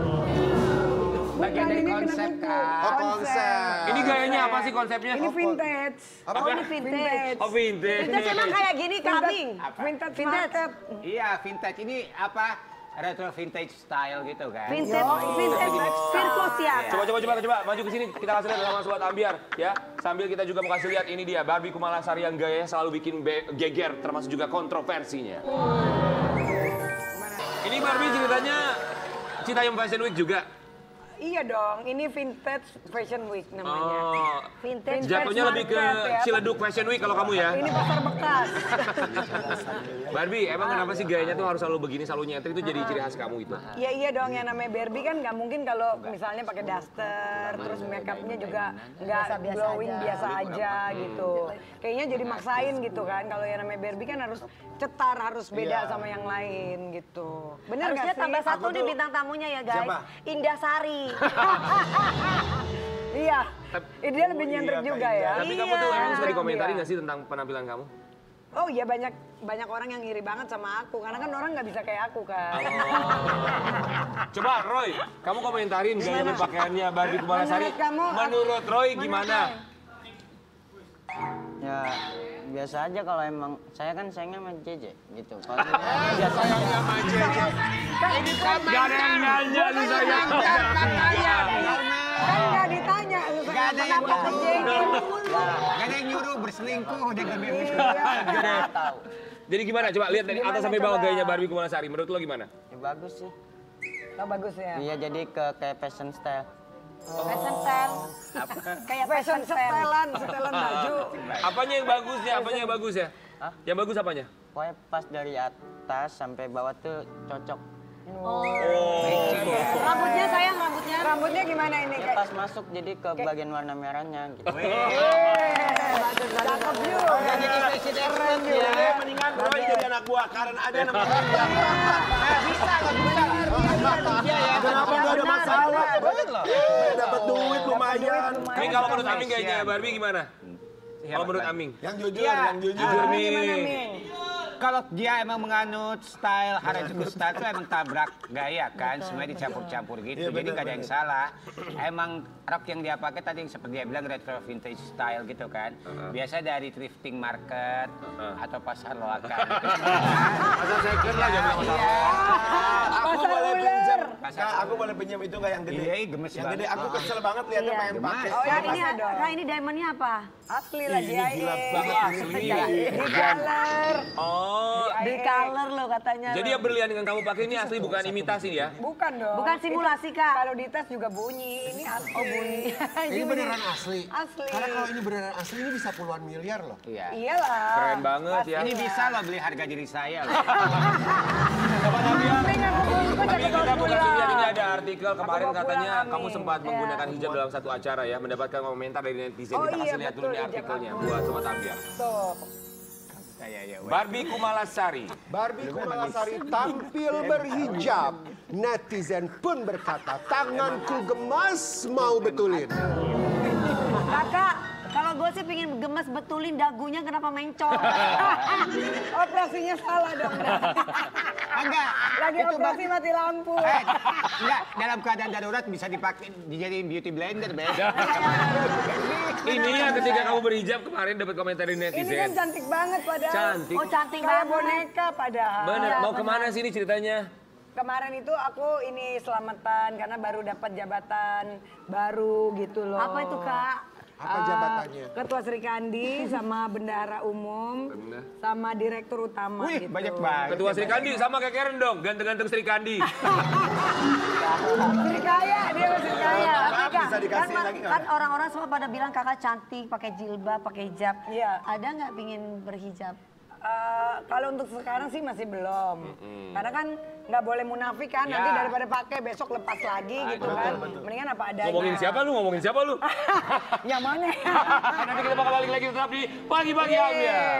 Bagian dari ini konsep kena kan. Oh, konsep. Ini gayanya apa sih konsepnya? Ini vintage. Apa? Oh ini vintage. Oh vintage. Vintage emang kayak gini kambing. Vintage Vintage. market. Iya, vintage ini apa? Retro vintage style gitu kan. Vintage, vintage, sirkus ya. Coba maju ke sini, kita kasih lihat sama Sobat Ambiar ya. Sambil kita juga mau kasih lihat, ini dia Barbie Kumalasari yang gayanya selalu bikin geger, termasuk juga kontroversinya. Ini Barbie ceritanya Citayam Fashion Week juga. Iya dong, ini Vintage Fashion Week namanya. Oh, Vintage. jatuhnya lebih ke market ya. Ciledug Fashion Week kalau kamu ya. Ini pasar bekas. Barbie, emang kenapa sih gayanya tuh harus selalu begini, selalu nyentrik itu jadi ciri khas kamu itu? Ya iya dong, yang namanya Barbie kan nggak mungkin kalau misalnya pakai daster, terus makeupnya juga nggak glowing biasa aja gitu. Kayaknya jadi maksain gitu kan. Kalau yang namanya Barbie kan harus cetar, harus beda sama yang lain gitu. Bener Harusnya nggak sih? tambah satu nih bintang tamunya ya guys. Siapa? Indah Sari. Iya, dia lebih nyentrik juga ya. Tapi kamu tuh emang suka Iya. dikomentari nggak sih tentang penampilan kamu? Oh iya, banyak orang yang iri banget sama aku karena kan orang nggak bisa kayak aku kan. Coba Roy, kamu komentarin gaya berpakaiannya Barbie Kumalasari. Menurut kamu- Menurut Roy gimana? Ya biasa aja kalau emang saya kan sayangnya sama JJ gitu. Kalau Biasa sayangnya sama JJ. Gak ada yang nanya nih saya. Kan nggak ditanya, lu kenapa ke JJ mulu? Gak ada yang nyuruh berselingkuh udah gede. tahu. Jadi gimana? Coba lihat dari atas sampai bawah coba? gayanya Barbie Kumalasari. Menurut lo gimana? Ya bagus sih. Oh, bagus ya. Iya jadi kayak fashion style. Fashion style. Kayak fashion setelan baju. Apanya yang bagus ya? Apanya yang bagus ya? Hah? Yang bagus apanya? Pokoknya pas dari atas sampai bawah tuh cocok. Rambutnya sayang, rambutnya. Rambutnya gimana ini? Ya pas masuk jadi ke bagian warna merahnya gitu. Cakep juga. Jadi presiden ya. Mendingan Roy jadi anak buah Karen aja namanya. Kenapa nggak ada masalah? Dapat duit lumayan. Ini kalau menurut Aming gayanya Barbie gimana? Kalau menurut Aming? Yang jujur, Iya. yang jujur. Jujur nih. Gimana, Ming? Kalau dia emang menganut style Harajuku style itu emang tabrak gaya kan, semuanya dicampur-campur gitu. Jadi nggak ada yang salah. Emang rok yang dia pakai tadi yang seperti dia bilang retro vintage style gitu kan. Biasa dari thrifting market atau pasar loakan. Pasar second lah jangan bilang masalah. Aku Pasar boleh ular. pinjam. Kak, aku boleh pinjam itu nggak yang gede? Iya, gemes Yang banget. gede, aku kesel banget lihatnya Iya. pengen pakai. Oh, Kak yang ini, ini dong. Kak ini diamondnya apa? Asli lah Ini dia. gila banget ini. Di color. Oh, Di color loh katanya. jadi yang berlian yang kamu pakai ini asli bukan imitasi ya? Bukan dong. Bukan simulasi, Kak. Kalau di tas juga bunyi. Ini asli. Oh, bunyi. Ini beneran asli. Asli. Karena kalau ini beneran asli ini bisa puluhan miliar loh. Iya. Iyalah. Keren banget ya. Ini bisa loh beli harga diri saya loh. Ming, aku Tapi jadi kita bukan pulang. lihat ini ada artikel kemarin bawa pulang, katanya Amin. kamu sempat menggunakan hijab dalam satu acara ya, mendapatkan komentar dari netizen. Oh Kita iya, kasih lihat dulu betul, nih hijab artikelnya aku. buat Sobat Ambiar. Tuh. Barbie Kumalasari. Barbie Kumalasari tampil berhijab. Netizen pun berkata, tanganku gemas mau betulin. Kakak, kalau gue sih pingin gemes betulin dagunya kenapa mencong. Operasinya salah dong. Enggak. Lagi operasi mati lampu. Enggak, dalam keadaan darurat bisa dipakai dijadiin beauty blender, beda. Ini ya ketika kamu berhijab kemarin dapat komentar dari Ini kan netizen. cantik banget padahal. Cantik. Oh cantik Kayak banget. boneka padahal. Bener, mau kemana sih ini ceritanya? Kemarin itu aku ini selamatan karena baru dapat jabatan baru gitu loh. Apa itu, Kak? Apa jabatannya? Ketua Sri Kandi sama bendahara umum sama direktur utama Wih, gitu. banyak banget. Ketua Sri Kandi sama kayak Karen dong, ganteng-ganteng Sri Kandi. Sri Kaya, dia masih kaya. Maaf, Kak, bisa dikasih kan, lagi nggak? kan orang-orang semua pada bilang kakak cantik, pakai jilbab, pakai hijab. Iya. Ada nggak pingin berhijab? Kalau untuk sekarang sih masih belum. Karena kan nggak boleh munafik kan, nanti Ya. daripada pakai besok lepas lagi gitu kan. Mendingan apa adanya. Ngomongin siapa lu? Ngomongin siapa lu? Yang mana? Nanti kita bakal balik lagi tetap di Pagi-Pagi Ambiar.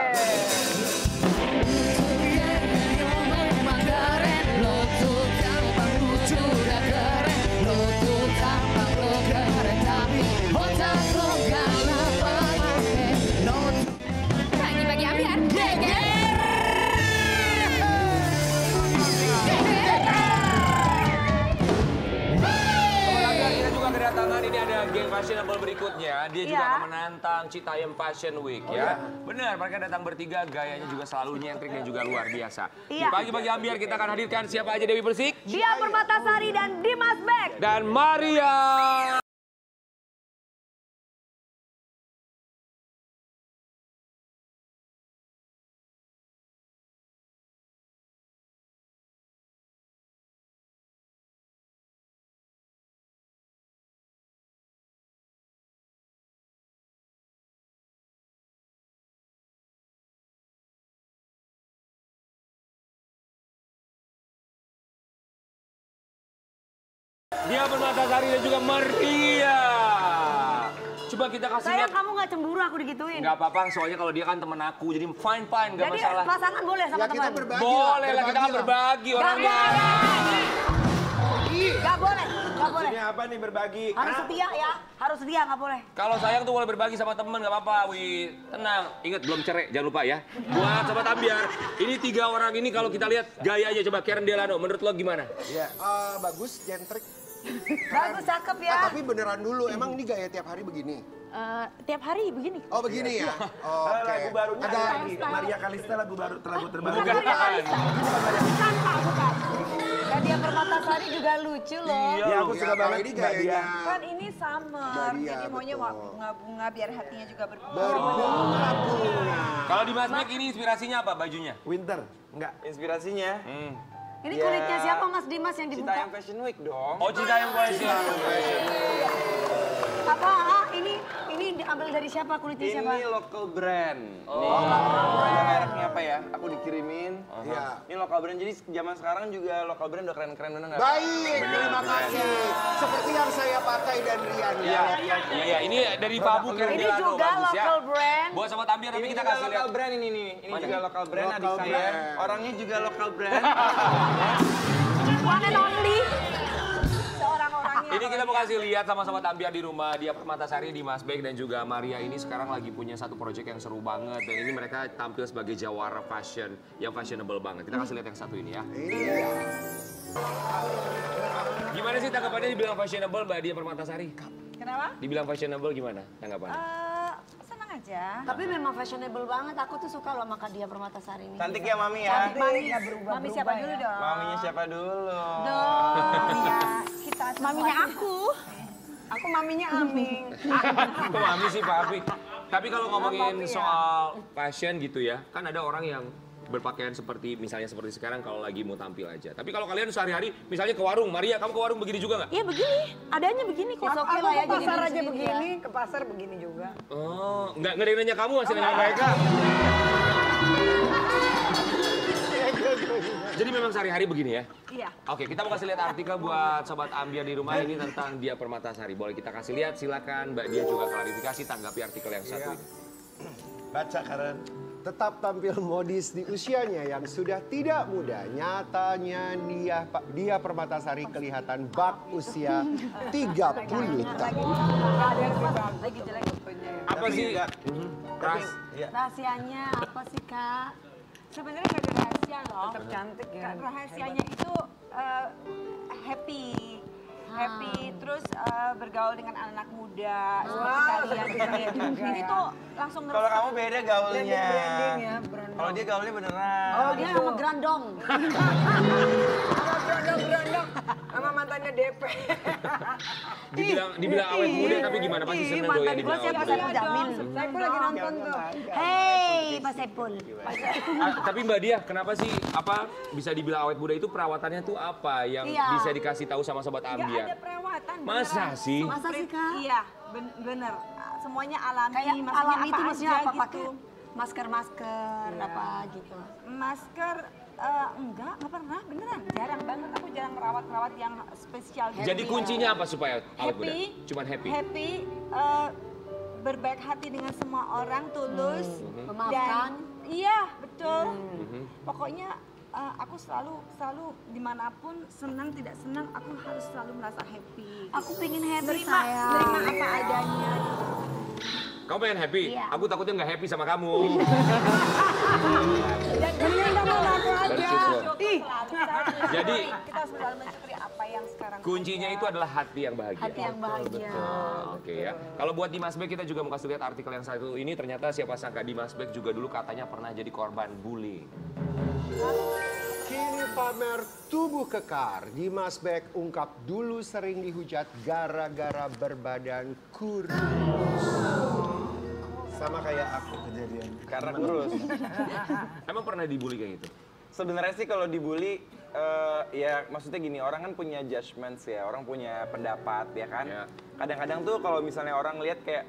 Pagi-pagi ambiar. Geger. Kita juga kedatangan ini ada geng fashionable berikutnya. Dia juga Iya. akan menantang Citayam Fashion Week ya. Benar, mereka datang bertiga, gayanya juga selalu nyentrik dan juga luar biasa. Di Iya. Pagi-Pagi Ambiar kita akan hadirkan siapa aja Dewi Persik Dia Permatasari dan Dimas Beck. dan Maria. Dia Permatasari dan juga Maria. Coba kita kasih Sayang, lihat. kamu gak cemburu aku digituin? Nggak apa-apa, soalnya kalau dia kan temen aku, jadi fine, nggak Jadi masalah. pasangan boleh sama Ya kita teman? berbagi Boleh lah, kita kan berbagi orangnya. Gak boleh, gak boleh. Maksudnya apa nih berbagi? Harus setia ya, harus setia gak boleh. Kalau sayang tuh boleh berbagi sama temen, nggak apa-apa, Wi. Tenang, ingat belum cerai, jangan lupa ya. Buat Sobat Ambiar, ini 3 orang ini kalau kita lihat gayanya, coba Karen Delano, menurut lo gimana? Iya, bagus, jentrik. Bagus, cakep ya. Tapi beneran dulu, emang ini gaya tiap hari begini? Tiap hari begini. Oh begini ya? Oke. Lagu barunya Ada lagi. Maria Kalista lagu terbaru. Bukan. Bukan Pak, bukan. Nadia Permatasari juga lucu loh. Iya, aku suka banget ini Mbak Dia. Kan ini summer, Maria, jadi maunya betul. bunga-bunga biar hatinya juga berbunga. berbunga-bunga. Kalau di Mas Mek ini inspirasinya apa bajunya? Winter. Enggak. Inspirasinya Ini kulitnya siapa Mas Dimas yang dibuka? Citayam Fashion Week dong. Oh, Citayam Fashion. Apa? Ini diambil dari siapa? Kulitnya siapa? Ini local brand. Oh. Nih, ini mereknya apa ya? Aku dikirimin. Iya. Ini local brand, jadi zaman sekarang juga local brand udah keren-keren, bener nggak? Baik, terima kasih. Seperti yang saya pakai dan Rian ya. Iya, ini dari Fabu Karen Ini Delano, juga bagus ya. local brand. Buat Sobat Ambiar nanti Ini kita juga kasih local lihat. brand ini nih. Ini Mana? juga local brand adik Local saya. brand. Orangnya juga local brand. One and only. Seorang-orangnya. Ini kita mau kasih lihat sama Sobat Ambiar di rumah. Dia Permatasari, Dimas Bek dan juga Maria ini sekarang lagi punya satu proyek yang seru banget. Dan ini mereka tampil sebagai jawara fashion yang fashionable banget. Kita kasih lihat yang satu ini ya. Gimana sih tanggapannya dibilang fashionable Mbak Dia Permatasari? Kenapa? Dibilang fashionable gimana tanggapannya? Senang aja. Tapi memang fashionable banget. Aku tuh suka loh sama Nadia Permatasari ini. Cantik ya Mami ya? Mami siapa dulu dong? Maminya siapa dulu? Maminya kita. Maminya aku. Aku maminya Aming. Kok Mami sih Pak Afi? Tapi kalau ngomongin soal fashion gitu ya, kan ada orang yang berpakaian seperti misalnya seperti sekarang kalau lagi mau tampil aja. Tapi kalau kalian sehari-hari misalnya ke warung, Maria kamu ke warung begini juga nggak? Iya begini, adanya begini kok. Aku Oke lah ya, ke jadi pasar diri aja sendiri begini, ke pasar begini juga. Oh, nggak ada yang nanya kamu masih nanya mereka. Jadi memang sehari-hari begini ya? Iya. Oke, kita mau kasih lihat artikel buat Sobat Ambiar di rumah ini tentang Dia Permatasari. Boleh kita kasih lihat, silakan Mbak Dia juga klarifikasi tanggapi artikel yang satu ini. Baca Karen. Tetap tampil modis di usianya yang sudah tidak muda. Nyatanya dia Permatasari kelihatan bak usia 30 tahun. Lagi jelek fotonya. Apa sih? Rahasianya apa sih Kak? Sebenarnya gak ada rahasia loh. Tetap cantik ya. Rahasianya itu happy. Happy, terus bergaul dengan anak muda seperti kalian. Ini tuh langsung Kalau kamu beda gaulnya. Branding ya, branding. Kalau dia gaulnya beneran. Oh dia sama Grandong. Berondong sama mantannya DP. Dibilang awet muda tapi gimana pasti seneng dong ya dibilang awet muda. Jamin. Saya pun lagi nonton tuh. Hey Pak Saipul. Tapi Mbak Dia, kenapa sih bisa dibilang awet muda itu perawatannya tuh apa yang bisa dikasih tahu sama Sobat Ambiar? ada perawatan. Masa sih? Masa sih Kak? Iya, bener. Semuanya alami. Kayak maksudnya alami itu maksudnya apa aja pakai masker apa gitu. Masker enggak pernah, beneran. Jarang banget, aku jarang merawat yang spesial. Jadi kuncinya apa supaya awet muda? Cuman happy? Happy, berbaik hati dengan semua orang, tulus. Memaafkan. Iya, betul. Pokoknya aku selalu dimanapun senang tidak senang aku harus selalu merasa happy. Aku pengen happy Nerima sayang. apa adanya. Kamu pengen happy? Iya. Aku takutnya nggak happy sama kamu. Mendingan kamu aku aja. Bersyukur. Jadi Kita selalu mencari apa yang sekarang. kuncinya itu adalah hati yang bahagia. Hati yang bahagia. Oke ya. Kalau buat Dimas Bek kita juga mau kasih lihat artikel yang satu ini. Ternyata siapa sangka Dimas Bek juga dulu katanya pernah jadi korban bullying. Kini pamer tubuh kekar. Dimas Bek ungkap dulu sering dihujat gara-gara berbadan kurus. Sama kayak aku kejadian. Karena kurus. Emang pernah dibully kayak gitu? Sebenarnya sih kalau dibully, ya maksudnya gini, orang kan punya judgments ya, orang punya pendapat ya kan. Ya. Kadang-kadang tuh kalau misalnya orang lihat kayak,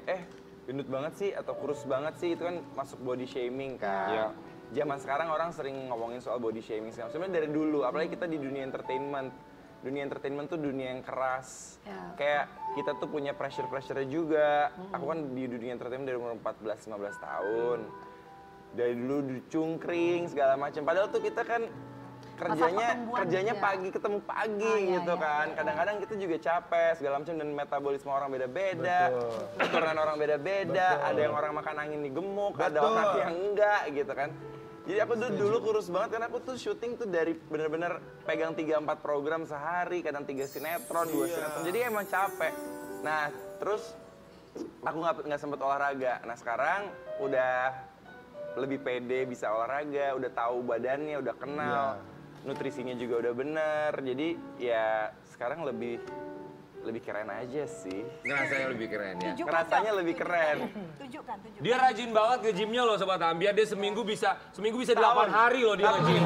gendut banget sih atau kurus banget sih, itu kan masuk body shaming kan. Ya. Zaman sekarang orang sering ngomongin soal body shaming sebenarnya dari dulu, apalagi kita di dunia entertainment. dunia entertainment tuh dunia yang keras. Kayak kita tuh punya pressure-pressure juga. Aku kan di dunia entertainment dari umur 14-15 tahun. Dari dulu cungkring segala macam. Padahal tuh kita kan kerjanya pagi ketemu pagi gitu kan. Kadang-kadang kita juga capek segala macam dan metabolisme orang beda-beda. Keturunan orang beda-beda. Ada yang orang makan angin digemuk, ada orang yang enggak gitu kan. Jadi aku dulu kurus banget karena aku tuh syuting tuh dari bener-bener pegang 3-4 program sehari, kadang 3 sinetron, 2 sinetron. Jadi emang capek. Nah, terus aku nggak sempet olahraga. Nah, sekarang udah lebih pede bisa olahraga, udah tahu badannya, udah kenal. Nutrisinya juga udah bener, jadi ya sekarang lebih keren aja sih. Ngerasanya lebih keren ya? Ngerasanya lebih keren. Tunjukkan. Dia rajin banget ke gymnya loh Sobat Ambiar, dia seminggu bisa 8 hari loh dia nge-gym.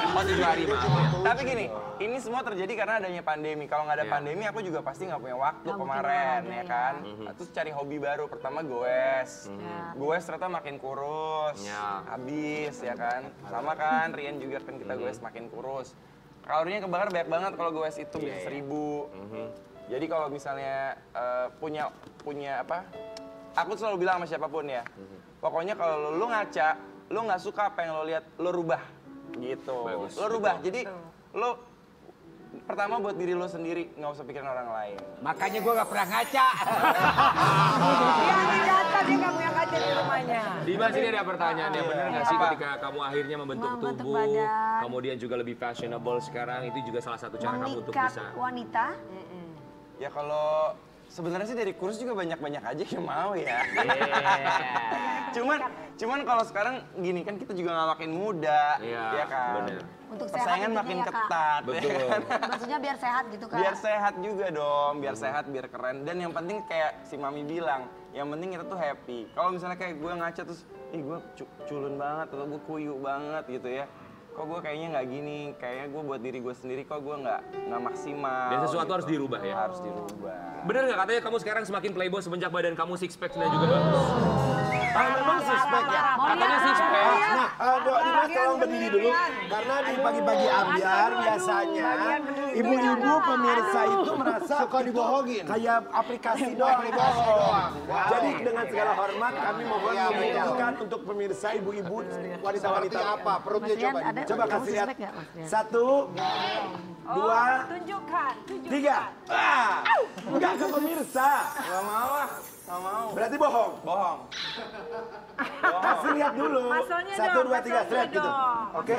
7 hari maaf. Tapi gini, ini semua terjadi karena adanya pandemi. Kalau nggak ada pandemi aku juga pasti nggak punya waktu kemarin ya kan. Terus cari hobi baru, pertama goes. Goes ternyata makin kurus, habis ya kan. Sama kan, Rian juga kan kita goes makin kurus. Kalorinya kebakar banyak banget kalau goes itu bisa 1000. Jadi kalau misalnya punya apa? Aku selalu bilang sama siapapun ya. Pokoknya kalau lu ngaca, lu nggak suka apa yang lo lihat, lo rubah gitu. Lo rubah. Jadi lo pertama buat diri lo sendiri, nggak usah pikirin orang lain. Makanya gue nggak pernah ngaca. Dia nggak punya kaca di rumahnya. Dimas, ini ada pertanyaannya, bener nggak sih ketika kamu akhirnya membentuk tubuh, kemudian juga lebih fashionable sekarang, itu juga salah satu cara kamu untuk bisa wanita? Ya kalau sebenarnya sih dari kurus juga banyak-banyak aja yang mau ya. Cuman kalau sekarang gini kan kita juga nggak makin muda, ya kan. Bener. Untuk persaingan sehat makin ya, ketat. Betul. Ya kan? Maksudnya biar sehat gitu kan? Biar sehat juga dong, biar sehat, biar keren. Dan yang penting kayak si Mami bilang, yang penting kita tuh happy. Kalau misalnya kayak gue ngaca terus, ih gue culun banget atau gue kuyu banget gitu ya. Kok gue kayaknya nggak gini, kayaknya gue buat diri gue sendiri kok gue nggak maksimal. Dan sesuatu gitu. harus dirubah ya? Harus dirubah. Bener nggak katanya kamu sekarang semakin playboy semenjak badan kamu six pack-nya juga bagus? Memang six pack ya? Katanya six pack. Nah, Dimas tolong berdiri dulu. Karena di pagi-pagi Ambiar biasanya ibu-ibu pemirsa itu merasa suka dibohongin. Kayak aplikasi doang. Jadi dengan segala hormat kami mohon memberitahukan untuk pemirsa ibu-ibu wanita-wanita apa? Perutnya coba. Coba kasih lihat. 1, 2, Tunjukkan. 3. Enggak ke pemirsa. Gak mau lah, gak mau. Berarti bohong. Bohong. Kasih lihat dulu. 1, 2, 3 straight gitu. Oke?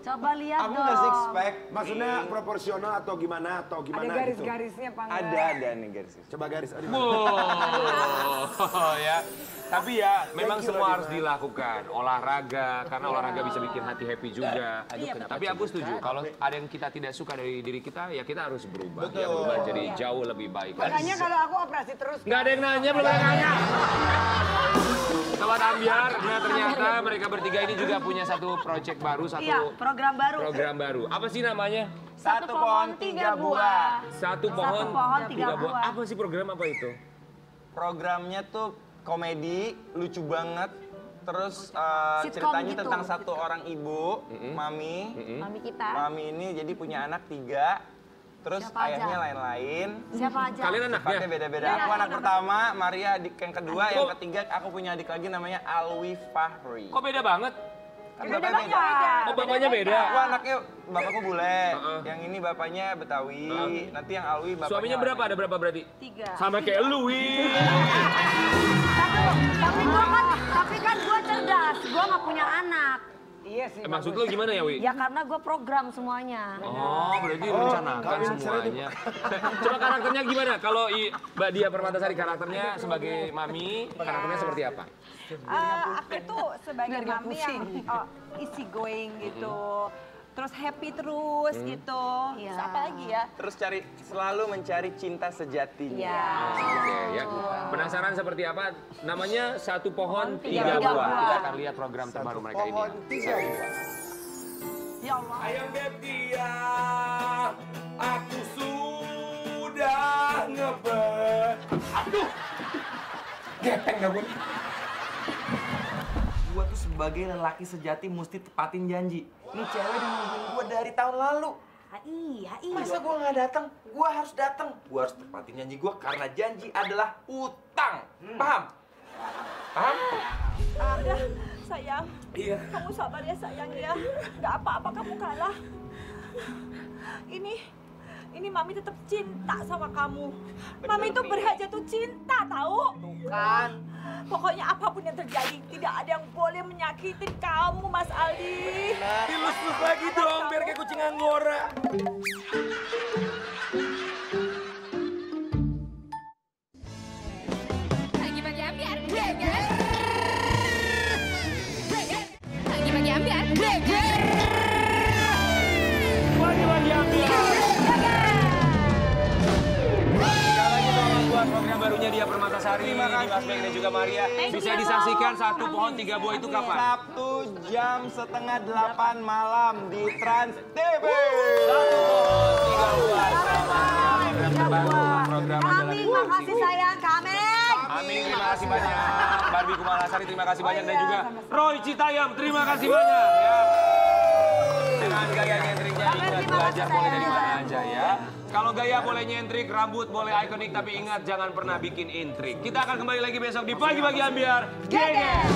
Coba lihat Aku dong. udah six pack. Maksudnya proporsional atau gimana Ada gitu? garis-garisnya apa enggak? Ada nih garis. Coba garis. Wow, ya. Tapi ya, memang semua harus dilakukan. Olahraga, karena olahraga bisa bikin hati happy juga. Tapi aku setuju, kalau ada yang kita tidak suka dari diri kita, ya kita harus berubah. Ya, berubah jadi jauh lebih baik. Makanya kalau aku operasi terus. Nggak ada yang nanya, belum ada yang nanya. Sobat Ambiar, nah ternyata mereka bertiga ini juga punya satu project baru, Iya, program baru. Apa sih namanya? 1 pohon 3 buah. Satu pohon 3 buah. Apa sih program apa itu? Programnya tuh komedi, lucu banget. Terus Sitcom ceritanya gitu. tentang satu orang ibu, Mami. Mami kita. Mami ini jadi punya anak 3. Terus Siapa ayahnya aja? lain-lain. Siapa aja? Kalian anaknya? Sifatnya beda-beda. Aku anak pertama, Maria adik yang kedua, yang ketiga aku punya adik lagi namanya Alwi Fahri. Kok beda banget? Kan bapaknya beda. Oh, bapaknya beda? Aku anaknya, bapakku bule. Yang ini bapaknya Betawi. Nanti yang Alwi bapaknya. Suaminya berapa? Ada berapa berarti? 3. Sama kayak lu, Wih. Tapi kan gue cerdas, gue nggak punya anak. Iya sih. Maksud lu gimana ya, Wi? Ya karena gue program semuanya. Oh, berarti rencanakan semuanya. Coba karakternya gimana? Kalau Mbak Dia Permatasari karakternya sebagai Mami, karakternya seperti apa? Aku tuh sebagai mami yang easy going gitu. Terus happy terus gitu. Iya. Terus apa lagi ya? Terus selalu mencari cinta sejatinya. Iya. Oke, ya. Penasaran seperti apa? Namanya Satu Pohon 3 Tiga Buah. Buah. Kita akan lihat program terbaru mereka ini. Pohon 3 buah. Ya Allah. Ayam beb dia, aku sudah ngebet. Aduh, Gepeng gak Bu? Gue tuh sebagai lelaki sejati mesti tepatin janji. Nih cewek udah nungguin gue dari tahun lalu. Iya. Masa gue nggak datang? Gue harus datang. Gue harus tepatin janji gue karena janji adalah utang. Paham? Paham? Udah, sayang. Iya. Kamu sabar ya sayang ya. Gak apa-apa kamu kalah. Ini Mami tetap cinta sama kamu. Mami itu berhak jatuh cinta, tahu? Kan. Pokoknya apapun yang terjadi, tidak ada yang boleh menyakitin kamu, Mas Aldi. Dilus-lus lagi dong, biar kayak kucing Anggora. Pagi-pagi ambiar, geger. Pagi-pagi ambiar, geger. Pagi-pagi ambiar. Program barunya Dia Permatasari, Dimas Beng dan juga Maria. Bisa disaksikan Satu Pohon Tiga Buah itu kapan? Sabtu jam 7:30 malam di Trans TV. Satu Pohon Tiga Buah. Program terbaru, program Kami, makasih sayang, kami. Amin, terima kasih banyak. Barbie Kumalasari, terima kasih banyak. Dan juga Roy Citayam, terima kasih banyak. Ya. Dengan gaya nyentriknya ingat belajar boleh dari mana aja ya. Kalau gaya boleh nyentrik, rambut boleh ikonik, tapi ingat jangan pernah bikin intrik. Kita akan kembali lagi besok di Pagi-Pagi Ambiar. Geger!